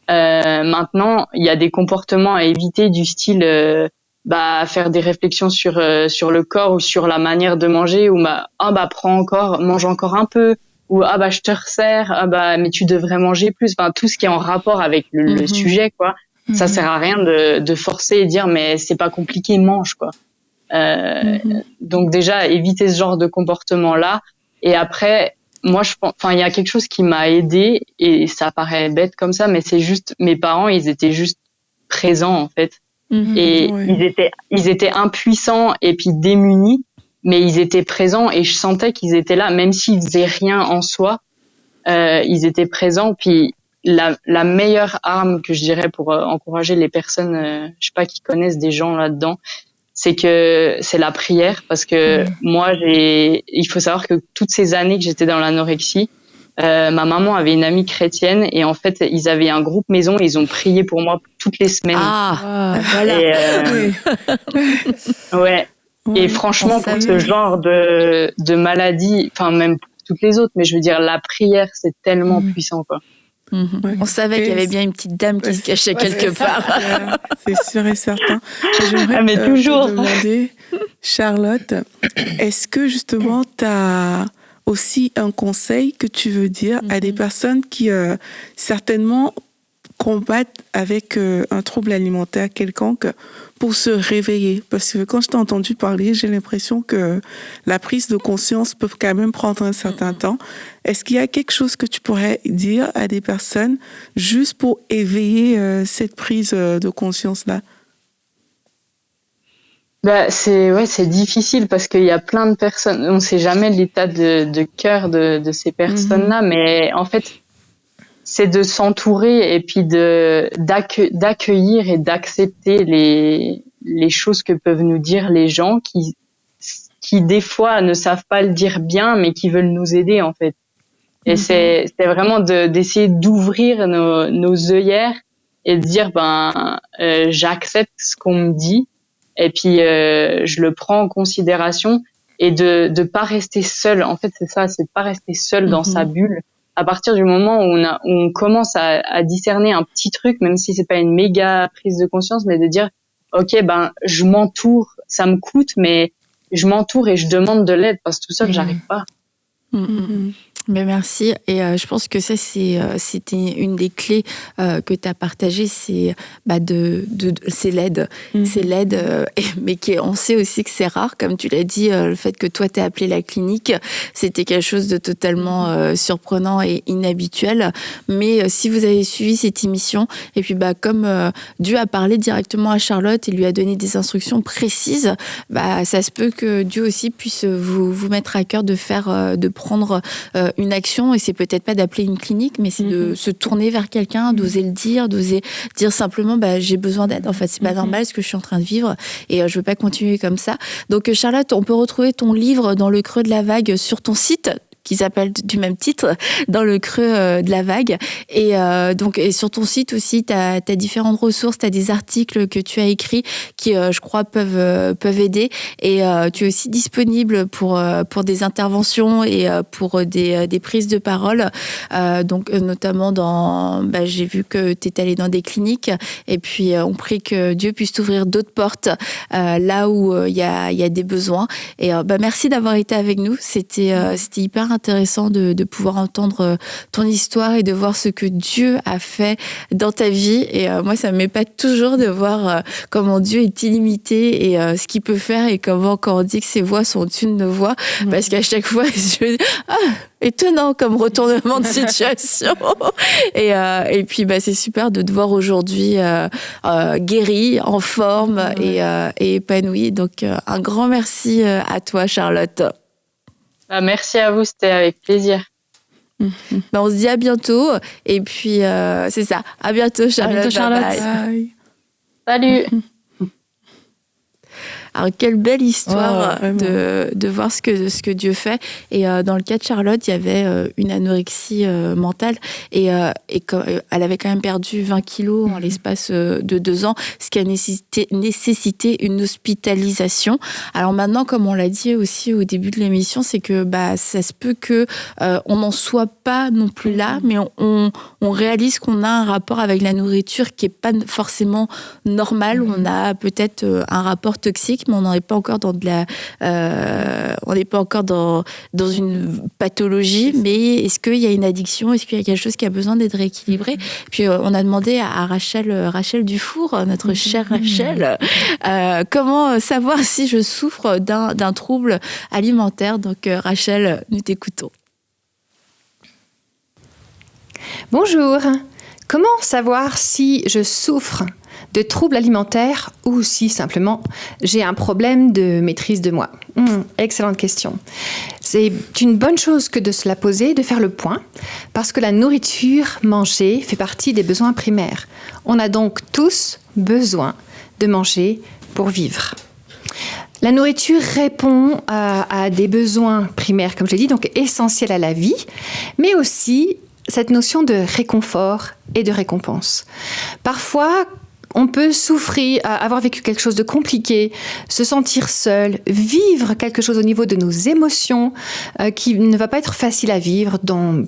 Maintenant, il y a des comportements à éviter du style, faire des réflexions sur le corps ou sur la manière de manger, ou mange encore un peu, ou je te resserre, mais tu devrais manger plus. Enfin, tout ce qui est en rapport avec le sujet, quoi. Ça sert à rien de forcer et dire mais c'est pas compliqué, mange, quoi. Donc déjà éviter ce genre de comportement là. Et après, moi je pense, il y a quelque chose qui m'a aidé, et ça paraît bête comme ça, mais c'est juste, mes parents, ils étaient juste présents, en fait. Et ils étaient impuissants et puis démunis, mais ils étaient présents, et je sentais qu'ils étaient là, même s'ils faisaient rien en soi. Ils étaient présents. Puis la meilleure arme que je dirais pour encourager les personnes, qui connaissent des gens là-dedans, c'est la prière, parce que moi, il faut savoir que toutes ces années que j'étais dans l'anorexie, ma maman avait une amie chrétienne, et en fait, ils avaient un groupe maison et ils ont prié pour moi toutes les semaines. Voilà. Et, ouais. Et franchement, pour ce genre de maladie, même pour toutes les autres, mais je veux dire, la prière, c'est tellement puissant, quoi. On savait qu'il y avait bien une petite dame qui se cachait quelque part. C'est sûr et certain. J'aimerais toujours. te demander, Charlotte, est-ce que justement tu as aussi un conseil que tu veux dire à des personnes qui certainement combattent avec un trouble alimentaire quelconque pour se réveiller? Parce que quand je t'ai entendu parler, j'ai l'impression que la prise de conscience peut quand même prendre un certain temps. Est-ce qu'il y a quelque chose que tu pourrais dire à des personnes juste pour éveiller cette prise de conscience-là? C'est difficile, parce qu'il y a plein de personnes, on sait jamais l'état de cœur de ces personnes-là, mais en fait, c'est de s'entourer et puis d'accueillir et d'accepter les choses que peuvent nous dire les gens qui des fois ne savent pas le dire bien, mais qui veulent nous aider, en fait. Et c'est vraiment d'essayer d'ouvrir nos œillères et de dire j'accepte ce qu'on me dit, et puis je le prends en considération, et de pas rester seul. En fait, c'est ça, c'est de pas rester seul dans sa bulle. À partir du moment où on commence à discerner un petit truc, même si c'est pas une méga prise de conscience, mais de dire ok, je m'entoure, ça me coûte, mais je m'entoure et je demande de l'aide, parce que tout seul j'arrive pas. Mais merci. Et je pense que ça, c'était une des clés que tu as partagées, c'est c'est l'aide. C'est l'aide, mais on sait aussi que c'est rare, comme tu l'as dit, le fait que toi, tu as appelé la clinique, c'était quelque chose de totalement surprenant et inhabituel. Mais si vous avez suivi cette émission, et puis comme Dieu a parlé directement à Charlotte et lui a donné des instructions précises, ça se peut que Dieu aussi puisse vous mettre à cœur de prendre une action, et c'est peut-être pas d'appeler une clinique, mais c'est de se tourner vers quelqu'un, d'oser le dire, d'oser dire simplement j'ai besoin d'aide, en fait c'est pas normal ce que je suis en train de vivre, et je veux pas continuer comme ça. Donc Charlotte, on peut retrouver ton livre Dans le creux de la vague sur ton site, qui s'appelle du même titre, Dans le creux de la vague. Et et sur ton site aussi, tu as différentes ressources, tu as des articles que tu as écrits qui, je crois, peuvent aider. Et tu es aussi disponible pour des interventions et pour des prises de parole. Notamment j'ai vu que tu es allé dans des cliniques, et puis on prie que Dieu puisse t'ouvrir d'autres portes là où il y a des besoins. Et merci d'avoir été avec nous. C'était hyper intéressant de pouvoir entendre ton histoire et de voir ce que Dieu a fait dans ta vie. Et moi, ça m'épate toujours de voir comment Dieu est illimité, et ce qu'il peut faire, et comment, quand on dit que ses voies sont au-dessus de nos voies, parce qu'à chaque fois, je dis étonnant comme retournement de situation. Et puis c'est super de te voir aujourd'hui guérie, en forme et épanouie. Donc un grand merci à toi, Charlotte. Merci à vous, c'était avec plaisir. On se dit à bientôt, et puis c'est ça, à bientôt, Charlotte. À bientôt, Charlotte. Bye. Salut. Alors, quelle belle histoire de voir ce que Dieu fait. Et dans le cas de Charlotte, il y avait une anorexie mentale et elle avait quand même perdu 20 kilos en l'espace de 2 ans, ce qui a nécessité une hospitalisation. Alors maintenant, comme on l'a dit aussi au début de l'émission, c'est que ça se peut que on n'en soit pas non plus là, mais on réalise qu'on a un rapport avec la nourriture qui est pas forcément normal. On a peut-être un rapport toxique, mais on n'en est pas encore dans on n'est pas encore dans une pathologie. Mais est-ce qu'il y a une addiction? Est-ce qu'il y a quelque chose qui a besoin d'être rééquilibré? Puis on a demandé à Rachel Dufour, notre chère Rachel, comment savoir si je souffre d'un trouble alimentaire. Donc Rachel, nous t'écoutons. Bonjour. Comment savoir si je souffre de troubles alimentaires ou si simplement j'ai un problème de maîtrise de moi? Excellente question. C'est une bonne chose que de se la poser, de faire le point, parce que la nourriture, manger, fait partie des besoins primaires. On a donc tous besoin de manger pour vivre. La nourriture répond à des besoins primaires, comme je l'ai dit, donc essentiels à la vie, mais aussi cette notion de réconfort et de récompense. Parfois, on peut souffrir, avoir vécu quelque chose de compliqué, se sentir seul, vivre quelque chose au niveau de nos émotions qui ne va pas être facile à vivre,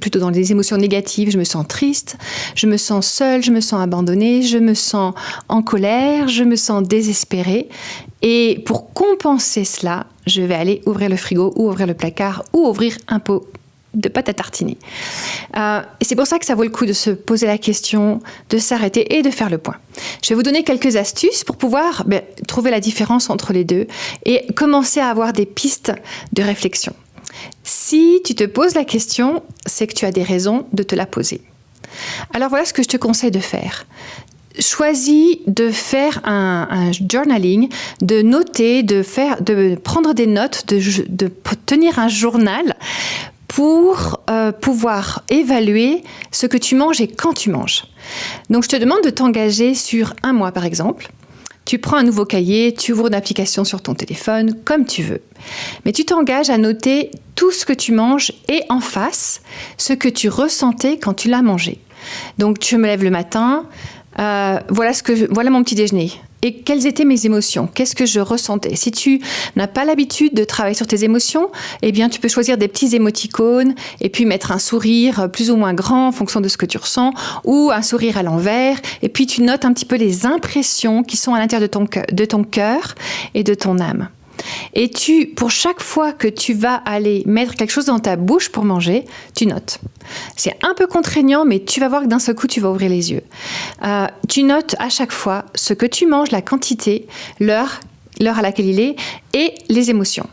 plutôt dans des émotions négatives. Je me sens triste, je me sens seule, je me sens abandonnée, je me sens en colère, je me sens désespérée. Et pour compenser cela, je vais aller ouvrir le frigo ou ouvrir le placard ou ouvrir un pot de pâte à tartiner. Et c'est pour ça que ça vaut le coup de se poser la question, de s'arrêter et de faire le point. Je vais vous donner quelques astuces pour pouvoir trouver la différence entre les deux et commencer à avoir des pistes de réflexion. Si tu te poses la question, c'est que tu as des raisons de te la poser. Alors voilà ce que je te conseille de faire. Choisis de faire un journaling, de noter, de prendre des notes, de tenir un journal pour pouvoir évaluer ce que tu manges et quand tu manges. Donc, je te demande de t'engager sur 1 mois, par exemple. Tu prends un nouveau cahier, tu ouvres une application sur ton téléphone, comme tu veux. Mais tu t'engages à noter tout ce que tu manges et en face, ce que tu ressentais quand tu l'as mangé. Donc, tu me lèves le matin, voilà mon petit déjeuner. Et quelles étaient mes émotions? Qu'est-ce que je ressentais? Si tu n'as pas l'habitude de travailler sur tes émotions, eh bien, tu peux choisir des petits émoticônes et puis mettre un sourire plus ou moins grand en fonction de ce que tu ressens ou un sourire à l'envers. Et puis, tu notes un petit peu les impressions qui sont à l'intérieur de ton cœur et de ton âme. Et pour chaque fois que tu vas aller mettre quelque chose dans ta bouche pour manger, tu notes. C'est un peu contraignant, mais tu vas voir que d'un seul coup, tu vas ouvrir les yeux. Tu notes à chaque fois ce que tu manges, la quantité, l'heure à laquelle il est et les émotions.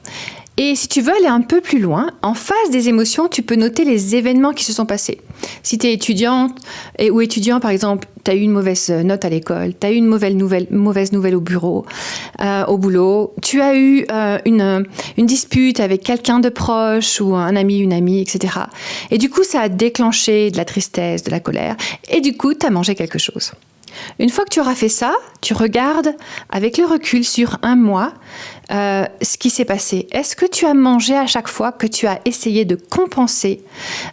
Et si tu veux aller un peu plus loin, en face des émotions, tu peux noter les événements qui se sont passés. Si tu es étudiante ou étudiant, par exemple, tu as eu une mauvaise note à l'école, tu as eu une mauvaise nouvelle au bureau, au boulot, tu as eu une dispute avec quelqu'un de proche ou un ami, une amie, etc. Et du coup, ça a déclenché de la tristesse, de la colère, et du coup, tu as mangé quelque chose. Une fois que tu auras fait ça, tu regardes avec le recul sur 1 mois ce qui s'est passé. Est-ce que tu as mangé à chaque fois que tu as essayé de compenser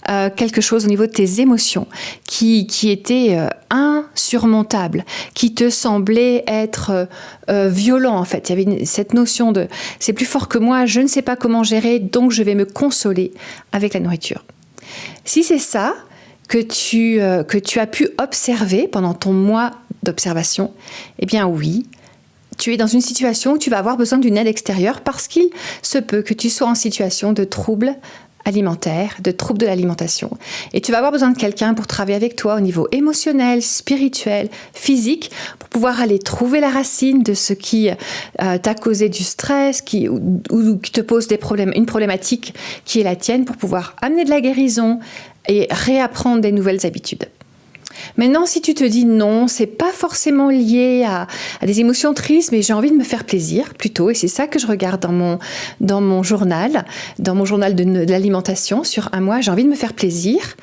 quelque chose au niveau de tes émotions qui était insurmontable, qui te semblait être violent en fait? Il y avait cette notion de « c'est plus fort que moi, je ne sais pas comment gérer, donc je vais me consoler avec la nourriture ». Si c'est ça que tu as pu observer pendant ton mois d'observation, eh bien oui, tu es dans une situation où tu vas avoir besoin d'une aide extérieure parce qu'il se peut que tu sois en situation de trouble alimentaire, de trouble de l'alimentation. Et tu vas avoir besoin de quelqu'un pour travailler avec toi au niveau émotionnel, spirituel, physique, pour pouvoir aller trouver la racine de ce qui t'a causé du stress, ou qui te pose une problématique qui est la tienne, pour pouvoir amener de la guérison et réapprendre des nouvelles habitudes. Maintenant, si tu te dis non, c'est pas forcément lié à des émotions tristes, mais j'ai envie de me faire plaisir plutôt, et c'est ça que je regarde dans mon journal de l'alimentation sur 1 mois, j'ai envie de me faire plaisir,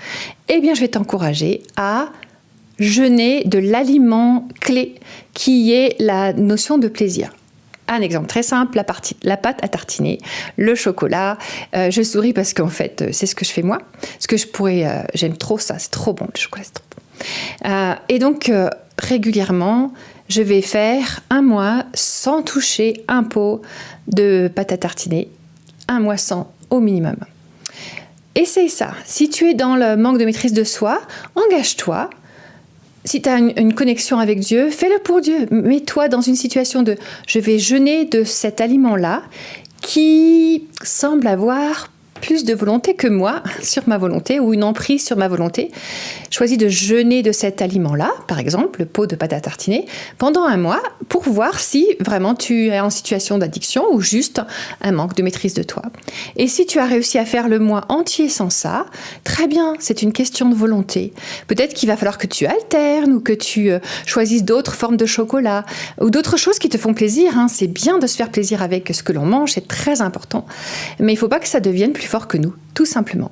eh bien je vais t'encourager à jeûner de l'aliment clé qui est la notion de plaisir. Un exemple très simple, la pâte à tartiner, le chocolat. Je souris parce qu'en fait, c'est ce que je fais moi. J'aime trop ça, c'est trop bon, le chocolat, c'est trop bon. Et donc, régulièrement, je vais faire 1 mois sans toucher un pot de pâte à tartiner. 1 mois sans, au minimum. Essaye ça. Si tu es dans le manque de maîtrise de soi, engage-toi. Si tu as une connexion avec Dieu, fais-le pour Dieu. Mets-toi dans une situation de « je vais jeûner de cet aliment-là qui semble avoir plus de volonté que moi sur ma volonté ou une emprise sur ma volonté. Choisis de jeûner de cet aliment-là, par exemple, le pot de pâte à tartiner, pendant 1 mois pour voir si vraiment tu es en situation d'addiction ou juste un manque de maîtrise de toi. Et si tu as réussi à faire le mois entier sans ça, très bien, c'est une question de volonté. Peut-être qu'il va falloir que tu alternes ou que tu choisisses d'autres formes de chocolat ou d'autres choses qui te font plaisir. C'est bien de se faire plaisir avec ce que l'on mange, c'est très important. Mais il ne faut pas que ça devienne plus fort que nous, tout simplement.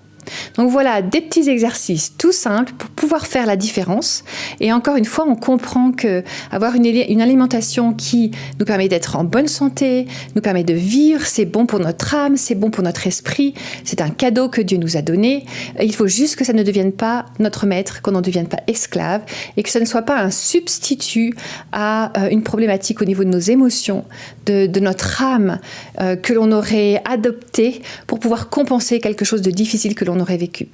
Donc voilà, des petits exercices tout simples pour pouvoir faire la différence. Et encore une fois, on comprend que avoir une alimentation qui nous permet d'être en bonne santé, nous permet de vivre, c'est bon pour notre âme, c'est bon pour notre esprit, c'est un cadeau que Dieu nous a donné. Il faut juste que ça ne devienne pas notre maître, qu'on n'en devienne pas esclave et que ça ne soit pas un substitut à une problématique au niveau de nos émotions, de notre âme que l'on aurait adopté pour pouvoir compenser quelque chose de difficile que l'on aurait vécu.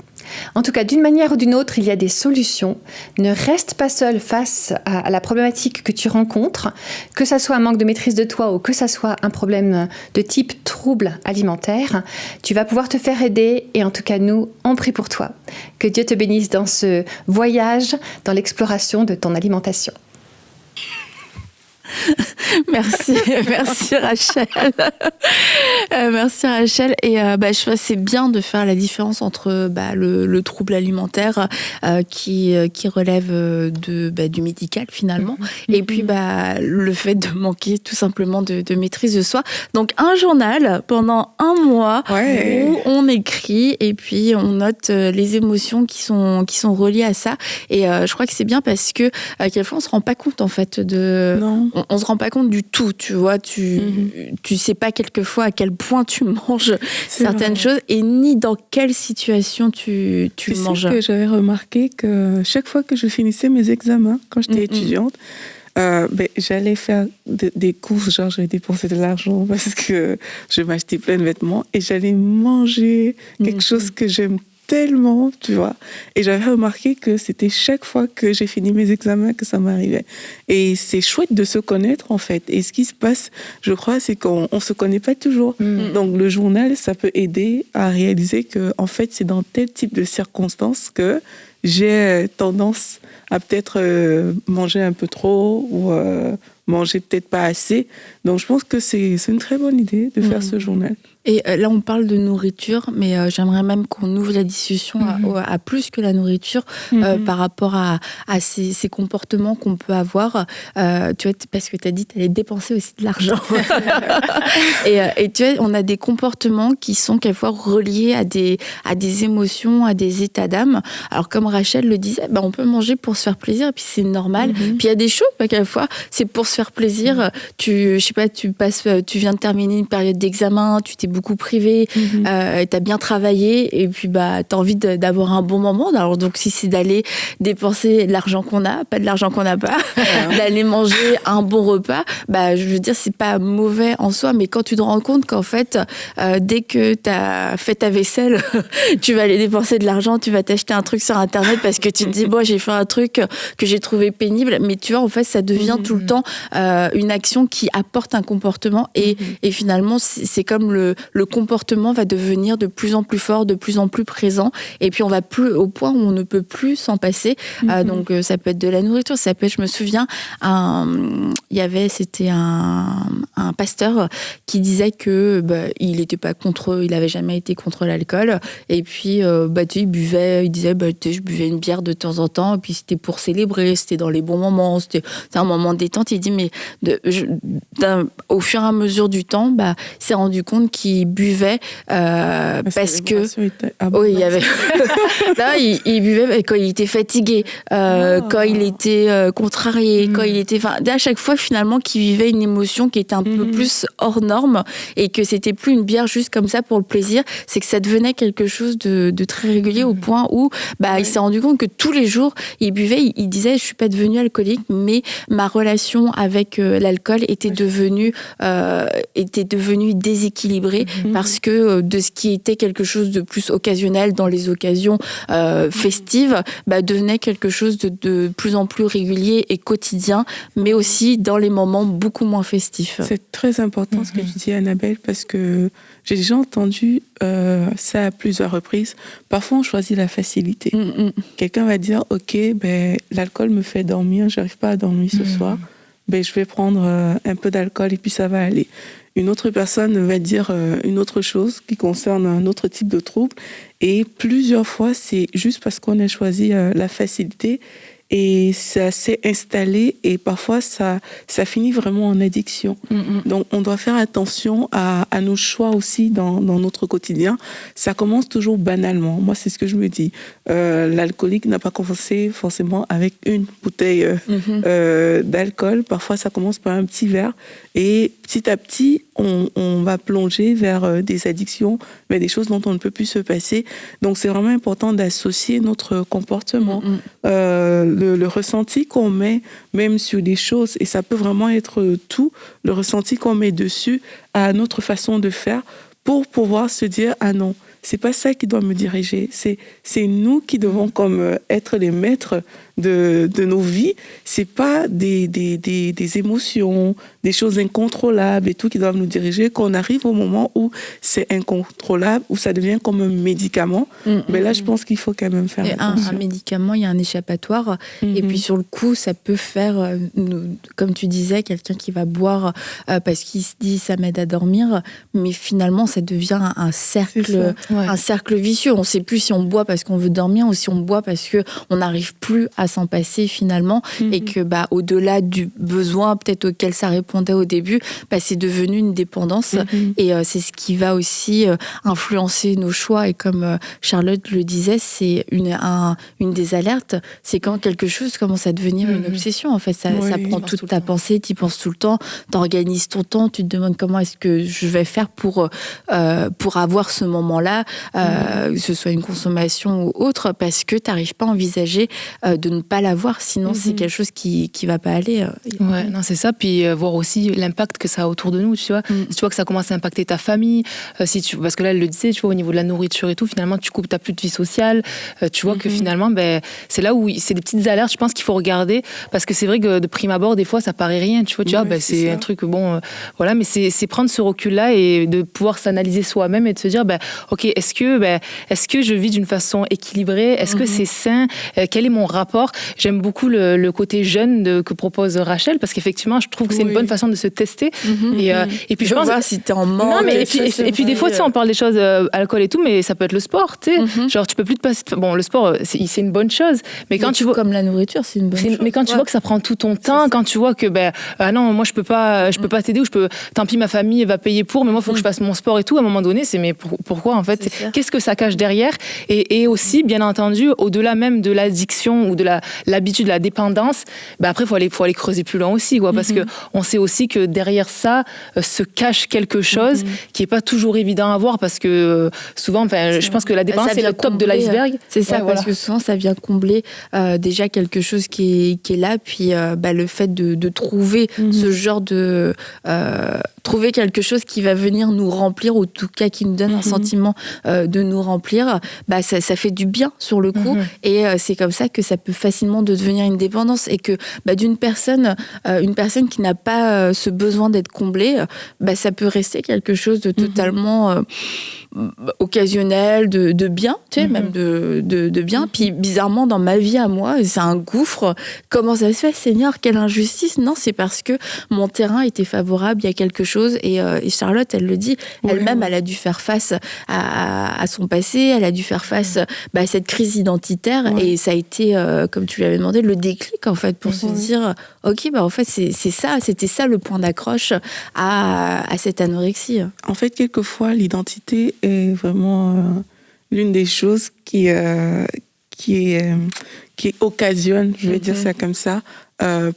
En tout cas, d'une manière ou d'une autre, il y a des solutions. Ne reste pas seul face à la problématique que tu rencontres, que ça soit un manque de maîtrise de toi ou que ça soit un problème de type trouble alimentaire. Tu vas pouvoir te faire aider et en tout cas, nous, on prie pour toi. Que Dieu te bénisse dans ce voyage, dans l'exploration de ton alimentation. Merci Rachel. Merci Rachel. Et je trouve que c'est bien de faire la différence entre le trouble alimentaire qui relève du médical finalement, et puis le fait de manquer tout simplement de maîtrise de soi. Donc un journal pendant 1 mois où on écrit et puis on note les émotions qui sont reliées à ça. Et je crois que c'est bien parce que quelquefois on se rend pas compte en fait de. Non. On se rend pas compte du tout, tu vois, tu sais pas quelquefois à quel point tu manges certaines choses et ni dans quelle situation tu manges. Tu sais que j'avais remarqué que chaque fois que je finissais mes examens, quand j'étais étudiante, j'allais faire des courses, genre je vais dépenser de l'argent parce que je m'achetais plein de vêtements et j'allais manger quelque chose que j'aime tellement, tu vois. Et j'avais remarqué que c'était chaque fois que j'ai fini mes examens que ça m'arrivait. Et c'est chouette de se connaître, en fait. Et ce qui se passe, je crois, c'est qu'on ne se connaît pas toujours. Donc, le journal, ça peut aider à réaliser que, en fait, c'est dans tel type de circonstances que j'ai tendance à peut-être manger un peu trop ou manger peut-être pas assez. Donc, je pense que c'est une très bonne idée de faire ce journal. Et là, on parle de nourriture, mais j'aimerais même qu'on ouvre la discussion à plus que la nourriture par rapport à ces comportements qu'on peut avoir. Tu vois, parce que tu as dit que tu allais dépenser aussi de l'argent. et tu vois, on a des comportements qui sont quelquefois reliés à des émotions, à des états d'âme. Alors, comme Rachel le disait, on peut manger pour se faire plaisir, et puis c'est normal. Puis il y a des choses, quelquefois, c'est pour se faire plaisir. Je sais pas, tu viens de terminer une période d'examen, tu t'es beaucoup privé, t'as bien travaillé et puis t'as envie d'avoir un bon moment. Alors donc si c'est d'aller dépenser de l'argent qu'on a, pas de l'argent qu'on n'a pas, d'aller manger un bon repas, je veux dire c'est pas mauvais en soi, mais quand tu te rends compte qu'en fait dès que t'as fait ta vaisselle, tu vas aller dépenser de l'argent, tu vas t'acheter un truc sur internet parce que tu te dis j'ai fait un truc que j'ai trouvé pénible, mais tu vois en fait ça devient tout le temps une action qui apporte un comportement et finalement c'est comme le comportement va devenir de plus en plus fort, de plus en plus présent, et puis on va plus au point où on ne peut plus s'en passer. Donc ça peut être de la nourriture, ça peut être, je me souviens, c'était un pasteur qui disait que il était pas il avait jamais été contre l'alcool, et puis il buvait, il disait je buvais une bière de temps en temps, et puis c'était pour célébrer, c'était dans les bons moments, c'était un moment de détente. Il dit, mais au fur et à mesure du temps, il s'est rendu compte qu'il buvait parce que... Oui, il y avait... Là, il buvait quand il était fatigué, quand il était contrarié, quand il était... Enfin, à chaque fois, finalement, qu'il vivait une émotion qui était un peu plus hors norme, et que c'était plus une bière juste comme ça pour le plaisir, c'est que ça devenait quelque chose de très régulier, au point où il s'est rendu compte que tous les jours, il buvait. Il disait, je suis pas devenu alcoolique, mais ma relation avec l'alcool était devenue déséquilibrée, parce que de ce qui était quelque chose de plus occasionnel dans les occasions festives, devenait quelque chose de plus en plus régulier et quotidien, mais aussi dans les moments beaucoup moins festifs. C'est très important ce que tu dis, Annabelle, parce que j'ai déjà entendu ça à plusieurs reprises. Parfois, on choisit la facilité. Quelqu'un va dire, OK, l'alcool me fait dormir, j'arrive pas à dormir ce soir, je vais prendre un peu d'alcool et puis ça va aller. Une autre personne va dire une autre chose qui concerne un autre type de trouble. Et plusieurs fois, c'est juste parce qu'on a choisi la facilité, et ça s'est installé, et parfois ça finit vraiment en addiction. Donc on doit faire attention à nos choix aussi dans notre quotidien. Ça commence toujours banalement. Moi, c'est ce que je me dis. L'alcoolique n'a pas commencé forcément avec une bouteille d'alcool. Parfois ça commence par un petit verre, et petit à petit on va plonger vers des addictions, mais des choses dont on ne peut plus se passer. Donc c'est vraiment important d'associer notre comportement, le ressenti qu'on met même sur des choses, et ça peut vraiment être tout, le ressenti qu'on met dessus à notre façon de faire, pour pouvoir se dire, ah non, c'est pas ça qui doit me diriger, c'est nous qui devons comme être les maîtres de nos vies. C'est pas des émotions, des choses incontrôlables et tout qui doivent nous diriger, qu'on arrive au moment où c'est incontrôlable, où ça devient comme un médicament. Mais là, je pense qu'il faut quand même faire attention. Un médicament, il y a un échappatoire, et puis sur le coup, ça peut faire, comme tu disais, quelqu'un qui va boire parce qu'il se dit ça m'aide à dormir, mais finalement ça devient un cercle vicieux. On ne sait plus si on boit parce qu'on veut dormir ou si on boit parce qu'on n'arrive plus à s'en passer finalement, et que au-delà du besoin peut-être auquel ça répondait au début, c'est devenu une dépendance, et c'est ce qui va aussi influencer nos choix. Et comme Charlotte le disait, c'est une des alertes, c'est quand quelque chose commence à devenir une obsession. En fait, ça prend toute ta pensée, tu y penses tout le temps, tu organises ton temps, tu te demandes comment est-ce que je vais faire pour avoir ce moment-là, que ce soit une consommation ou autre, parce que tu n'arrives pas à envisager de ne pas l'avoir, sinon c'est quelque chose qui va pas aller. Ouais, non, c'est ça. Puis voir aussi l'impact que ça a autour de nous, tu vois. Si tu vois que ça commence à impacter ta famille, parce que là, elle le disait, tu vois, au niveau de la nourriture et tout, finalement, tu coupes, t'as plus de vie sociale, tu vois que finalement, c'est là où c'est des petites alertes, je pense, qu'il faut regarder, parce que c'est vrai que de prime abord, des fois, ça paraît rien, tu vois, c'est un truc, voilà, mais c'est prendre ce recul-là et de pouvoir s'analyser soi-même et de se dire, ok, est-ce que je vis d'une façon équilibrée, est-ce que c'est sain, quel est mon rapport? J'aime beaucoup le côté jeune que propose Rachel, parce qu'effectivement, je trouve que c'est une bonne façon de se tester. Et puis je pense, voir si t'es en manque. Non, mais et puis des fois, tu sais, on parle des choses alcool et tout, mais ça peut être le sport, tu sais. Genre, tu peux plus te passer. Bon, le sport, c'est une bonne chose, mais quand tu vois, comme la nourriture, c'est une bonne chose. Mais quand tu vois que ça prend tout ton temps, quand tu vois que non, moi je peux pas t'aider, ou tant pis, ma famille va payer pour, mais moi il faut que je fasse mon sport et tout. À un moment donné, mais pourquoi en fait? Qu'est-ce que ça cache derrière? Et aussi, bien entendu, au-delà même de l'addiction ou de l'habitude, de la dépendance, après il faut aller creuser plus loin aussi, quoi, parce que on sait aussi que derrière ça se cache quelque chose qui est pas toujours évident à voir, parce que souvent, je pense que la dépendance c'est le top de l'iceberg. C'est ça, parce que souvent ça vient combler déjà quelque chose qui est là, puis le fait de trouver ce genre de trouver quelque chose qui va venir nous remplir, ou en tout cas qui nous donne un sentiment de nous remplir, ça fait du bien sur le coup, et c'est comme ça que ça peut facilement de devenir une dépendance et que d'une personne, une personne qui n'a pas ce besoin d'être comblée, ça peut rester quelque chose de totalement occasionnel, de bien, tu sais, même de bien. Puis bizarrement, dans ma vie à moi, c'est un gouffre. Comment ça se fait, Seigneur, quelle injustice? Non, c'est parce que mon terrain était favorable, il y a quelque chose. Et Charlotte, elle le dit, elle-même, elle a dû faire face à son passé, elle a dû faire face à cette crise identitaire. Et ça a été, comme tu lui avais demandé, le déclic, en fait, pour se dire, ok, en fait, c'est ça, c'était ça le point d'accroche à cette anorexie. En fait, quelquefois, l'identité est vraiment l'une des choses qui occasionne, je vais dire ça comme ça,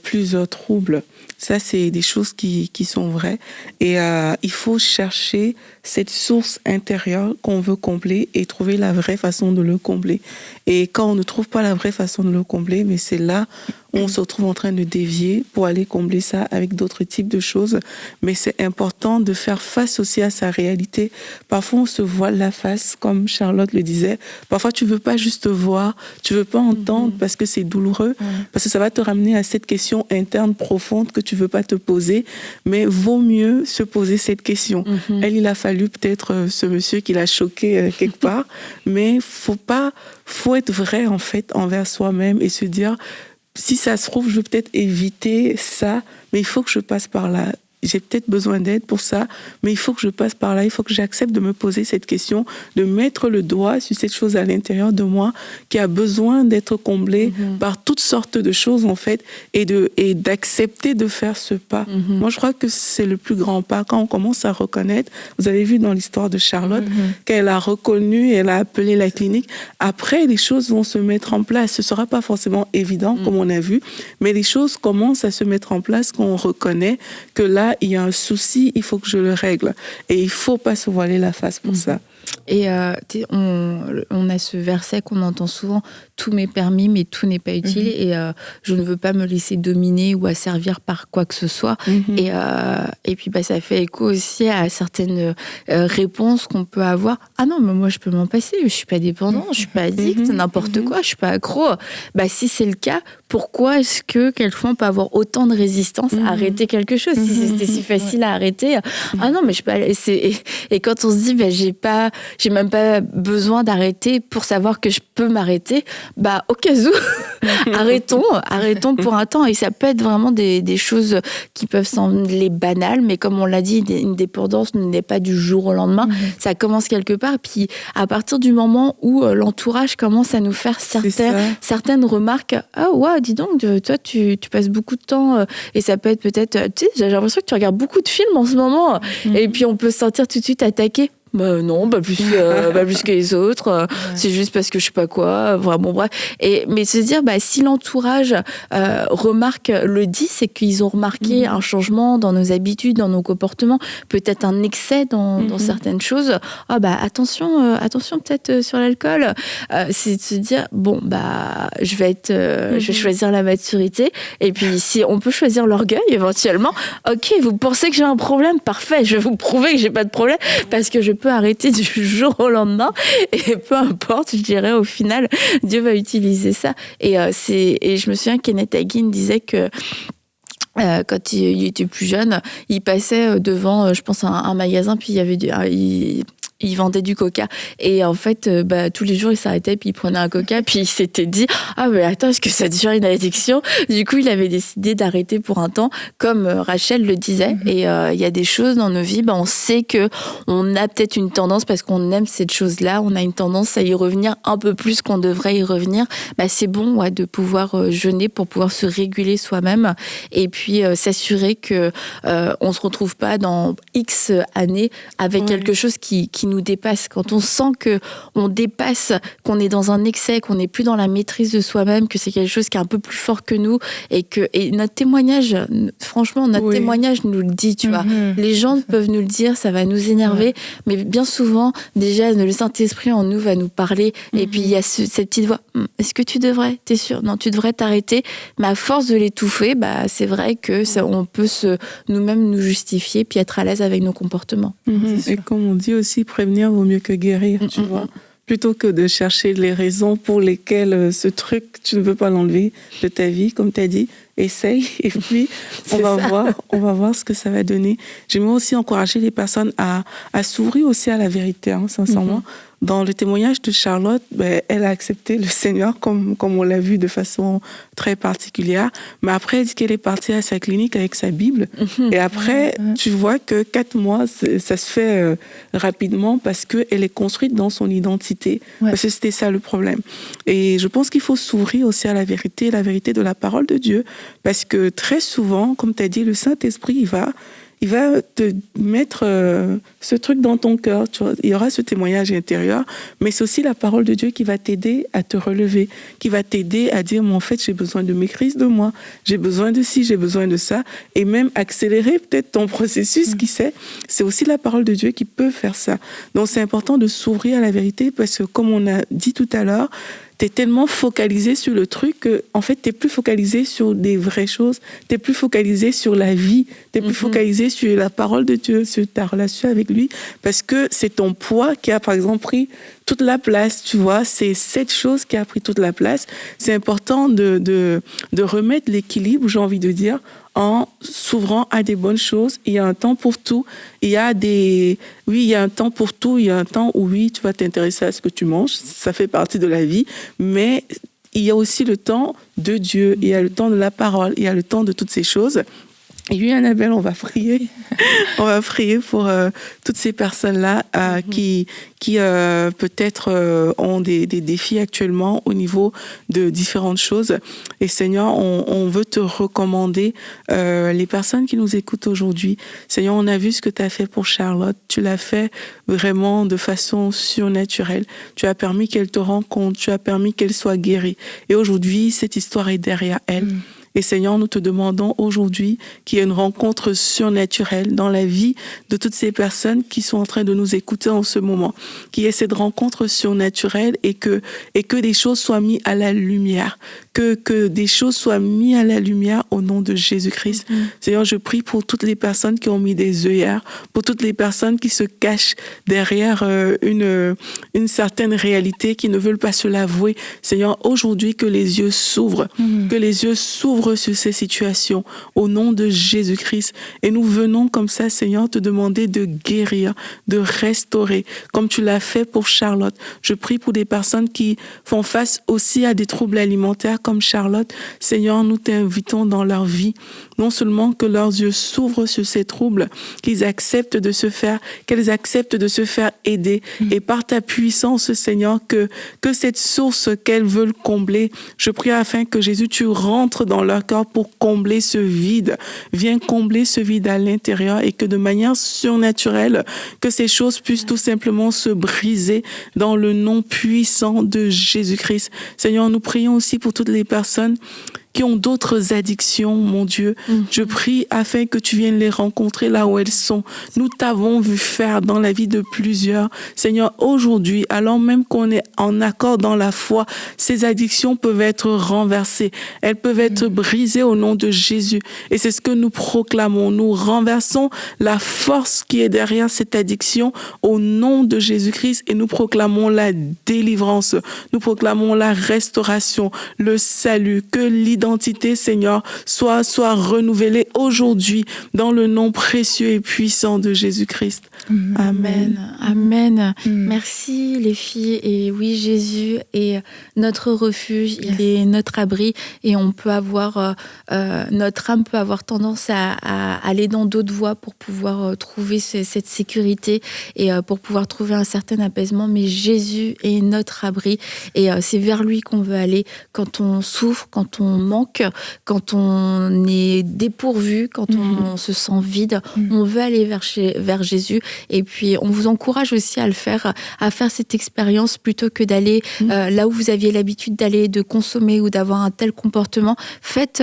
plusieurs troubles. Ça, c'est des choses qui sont vraies. Et il faut chercher cette source intérieure qu'on veut combler et trouver la vraie façon de le combler. Et quand on ne trouve pas la vraie façon de le combler, mais c'est là où on se retrouve en train de dévier pour aller combler ça avec d'autres types de choses. Mais c'est important de faire face aussi à sa réalité. Parfois, on se voile la face, comme Charlotte le disait. Parfois, tu veux pas juste voir, tu veux pas entendre parce que c'est douloureux, parce que ça va te ramener à cette question interne profonde que tu veux pas te poser. Mais vaut mieux se poser cette question. Elle, il a fallu peut-être ce monsieur qui l'a choqué quelque part, mais faut être vrai en fait envers soi-même et se dire, si ça se trouve, je veux peut-être éviter ça, mais il faut que je passe par là. J'ai peut-être besoin d'aide pour ça, mais il faut que je passe par là, il faut que j'accepte de me poser cette question, de mettre le doigt sur cette chose à l'intérieur de moi qui a besoin d'être comblée par toutes sortes de choses, en fait, et d'accepter de faire ce pas. Moi, je crois que c'est le plus grand pas. Quand on commence à reconnaître, vous avez vu dans l'histoire de Charlotte, qu'elle a reconnu, elle a appelé la clinique. Après, les choses vont se mettre en place. Ce ne sera pas forcément évident, comme on a vu, mais les choses commencent à se mettre en place quand on reconnaît que là, il y a un souci, il faut que je le règle. Et il ne faut pas se voiler la face pour ça. Et on a ce verset qu'on entend souvent, tout m'est permis, mais tout n'est pas utile. Et je ne veux pas me laisser dominer ou asservir par quoi que ce soit. Et puis, ça fait écho aussi à certaines réponses qu'on peut avoir. Ah non, mais moi, je peux m'en passer. Je ne suis pas dépendant, je ne suis pas addict, n'importe quoi, je ne suis pas accro. Si c'est le cas, pourquoi est-ce que quelquefois on peut avoir autant de résistance à arrêter quelque chose? Si c'était si facile à arrêter. Ah non, mais je peux pas laisser. Et quand on se dit, j'ai même pas besoin d'arrêter pour savoir que je peux m'arrêter, au cas où, arrêtons pour un temps. Et ça peut être vraiment des choses qui peuvent sembler banales, mais comme on l'a dit, une dépendance n'est pas du jour au lendemain. Ça commence quelque part. Puis à partir du moment où l'entourage commence à nous faire certaines remarques, ah ouais, dis donc, toi tu passes beaucoup de temps, et ça peut être peut-être, tu sais, j'ai l'impression que tu regardes beaucoup de films en ce moment, et puis on peut se sentir tout de suite attaqué. Non, plus que les autres. C'est juste parce que je sais pas quoi. Bon, bref. Mais se dire, si l'entourage remarque, le dit, c'est qu'ils ont remarqué un changement dans nos habitudes, dans nos comportements, peut-être un excès dans certaines choses. Attention peut-être sur l'alcool. C'est de se dire, je vais choisir la maturité. Et puis, si on peut choisir l'orgueil éventuellement, ok, vous pensez que j'ai un problème, parfait. Je vais vous prouver que j'ai pas de problème parce que je peux arrêter du jour au lendemain, et peu importe, je dirais au final, Dieu va utiliser ça. Et je me souviens Kenneth Hagin disait que quand il était plus jeune, il passait devant, je pense, un magasin, puis il y avait il vendait du coca. Et en fait, tous les jours, il s'arrêtait, puis il prenait un coca, puis il s'était dit, mais attends, est-ce que ça devient une addiction? Du coup, il avait décidé d'arrêter pour un temps, comme Rachel le disait. Et il y a des choses dans nos vies, on sait que on a peut-être une tendance, parce qu'on aime cette chose-là, on a une tendance à y revenir un peu plus qu'on devrait y revenir. C'est bon, de pouvoir jeûner pour pouvoir se réguler soi-même, et puis s'assurer que on se retrouve pas dans X années avec quelque chose qui nous dépasse. Quand on sent que on dépasse, qu'on est dans un excès, qu'on n'est plus dans la maîtrise de soi-même, que c'est quelque chose qui est un peu plus fort que nous, et notre témoignage, franchement, témoignage nous le dit, tu vois. Les gens peuvent nous le dire, ça va nous énerver, mais bien souvent, déjà, le Saint-Esprit en nous va nous parler, et puis il y a cette petite voix, est-ce que tu devrais? T'es sûr? Non, tu devrais t'arrêter. Mais à force de l'étouffer, c'est vrai que on peut nous-mêmes nous justifier, puis être à l'aise avec nos comportements. Et comme on dit aussi, prévenir vaut mieux que guérir, tu vois. plutôt que de chercher les raisons pour lesquelles ce truc, tu ne veux pas l'enlever de ta vie, comme tu as dit. Essaye et puis on va voir ce que ça va donner. J'aimerais aussi encourager les personnes à s'ouvrir aussi à la vérité, sincèrement. Dans le témoignage de Charlotte, elle a accepté le Seigneur comme on l'a vu de façon très particulière. Mais après, elle dit qu'elle est partie à sa clinique avec sa Bible. Et après, tu vois que 4 mois, ça se fait rapidement parce qu'elle est construite dans son identité. Ouais. Parce que c'était ça le problème. Et je pense qu'il faut s'ouvrir aussi à la vérité de la parole de Dieu. Parce que très souvent, comme tu as dit, le Saint-Esprit, il va te mettre ce truc dans ton cœur. Tu vois. Il y aura ce témoignage intérieur, mais c'est aussi la parole de Dieu qui va t'aider à te relever, qui va t'aider à dire, mais en fait, j'ai besoin de maîtrise de moi, j'ai besoin de ci, j'ai besoin de ça, et même accélérer peut-être ton processus, qui sait. C'est aussi la parole de Dieu qui peut faire ça. Donc, c'est important de s'ouvrir à la vérité, parce que comme on a dit tout à l'heure, t'es tellement focalisé sur le truc que, en fait, t'es plus focalisé sur des vraies choses, t'es plus focalisé sur la vie, t'es plus focalisé sur la parole de Dieu, sur ta relation avec lui, parce que c'est ton poids qui a, par exemple, pris toute la place, tu vois, c'est cette chose qui a pris toute la place. C'est important de remettre l'équilibre, j'ai envie de dire, en s'ouvrant à des bonnes choses. Il y a un temps pour tout. Il y a un temps pour tout. Il y a un temps où, oui, tu vas t'intéresser à ce que tu manges. Ça fait partie de la vie. Mais il y a aussi le temps de Dieu. Il y a le temps de la parole. Il y a le temps de toutes ces choses. Et oui, Annabelle, on va prier. On va prier pour toutes ces personnes-là qui peut-être ont des défis actuellement au niveau de différentes choses. Et Seigneur, on veut te recommander les personnes qui nous écoutent aujourd'hui. Seigneur, on a vu ce que tu as fait pour Charlotte. Tu l'as fait vraiment de façon surnaturelle. Tu as permis qu'elle te rencontre. Tu as permis qu'elle soit guérie. Et aujourd'hui, cette histoire est derrière elle. Et Seigneur, nous te demandons aujourd'hui qu'il y ait une rencontre surnaturelle dans la vie de toutes ces personnes qui sont en train de nous écouter en ce moment. Qu'il y ait cette rencontre surnaturelle et que des choses soient mises à la lumière. Que des choses soient mises à la lumière au nom de Jésus-Christ. Seigneur, je prie pour toutes les personnes qui ont mis des œillères, pour toutes les personnes qui se cachent derrière une certaine réalité, qui ne veulent pas se l'avouer. Seigneur, aujourd'hui, que les yeux s'ouvrent, que les yeux s'ouvrent sur ces situations au nom de Jésus-Christ. Et nous venons comme ça, Seigneur, te demander de guérir, de restaurer, comme tu l'as fait pour Charlotte. Je prie pour des personnes qui font face aussi à des troubles alimentaires comme Charlotte. Seigneur, nous t'invitons dans leur vie, non seulement que leurs yeux s'ouvrent sur ces troubles, qu'elles acceptent de se faire aider, et par ta puissance, Seigneur, que cette source qu'elles veulent combler, je prie afin que Jésus, tu rentres dans leur cœur pour combler ce vide. Viens combler ce vide à l'intérieur et que de manière surnaturelle, que ces choses puissent tout simplement se briser dans le nom puissant de Jésus-Christ. Seigneur, nous prions aussi pour toutes les personnes qui ont d'autres addictions, mon Dieu. Je prie afin que tu viennes les rencontrer là où elles sont. Nous t'avons vu faire dans la vie de plusieurs. Seigneur, aujourd'hui, alors même qu'on est en accord dans la foi, ces addictions peuvent être renversées. Elles peuvent être brisées au nom de Jésus. Et c'est ce que nous proclamons. Nous renversons la force qui est derrière cette addiction au nom de Jésus-Christ et nous proclamons la délivrance. Nous proclamons la restauration, le salut, que l'identité, Seigneur, soit renouvelée aujourd'hui dans le nom précieux et puissant de Jésus-Christ. Amen. Amen. Merci les filles. Et oui, Jésus est notre refuge, il est notre abri et on peut avoir, notre âme peut avoir tendance à aller dans d'autres voies pour pouvoir trouver cette sécurité et pour pouvoir trouver un certain apaisement. Mais Jésus est notre abri et c'est vers lui qu'on veut aller quand on souffre, quand on manque, quand on est dépourvu, quand on se sent vide. On veut aller vers Jésus. Et puis, on vous encourage aussi à le faire, à faire cette expérience plutôt que d'aller là où vous aviez l'habitude d'aller, de consommer ou d'avoir un tel comportement. Faites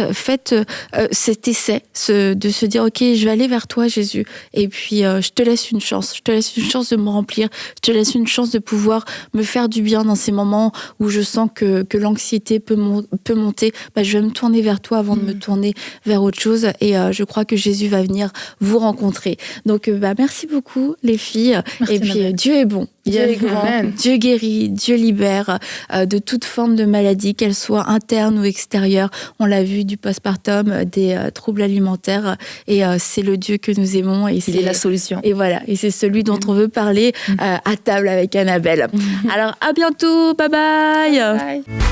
cet essai, de se dire, ok, je vais aller vers toi, Jésus. Et puis, je te laisse une chance. Je te laisse une chance de me remplir. Je te laisse une chance de pouvoir me faire du bien dans ces moments où je sens que l'anxiété peut monter. Je je vais me tourner vers toi avant de me tourner vers autre chose. Et je crois que Jésus va venir vous rencontrer. Donc, merci beaucoup, les filles. Merci, et puis, Dieu est bon. Dieu est grand, Dieu guérit, Dieu libère de toute forme de maladie, qu'elle soit interne ou extérieure. On l'a vu du postpartum, des troubles alimentaires, et c'est le Dieu que nous aimons. Et il est la solution. Et voilà, et c'est celui dont on veut parler à table avec Annabelle. Alors à bientôt, bye bye.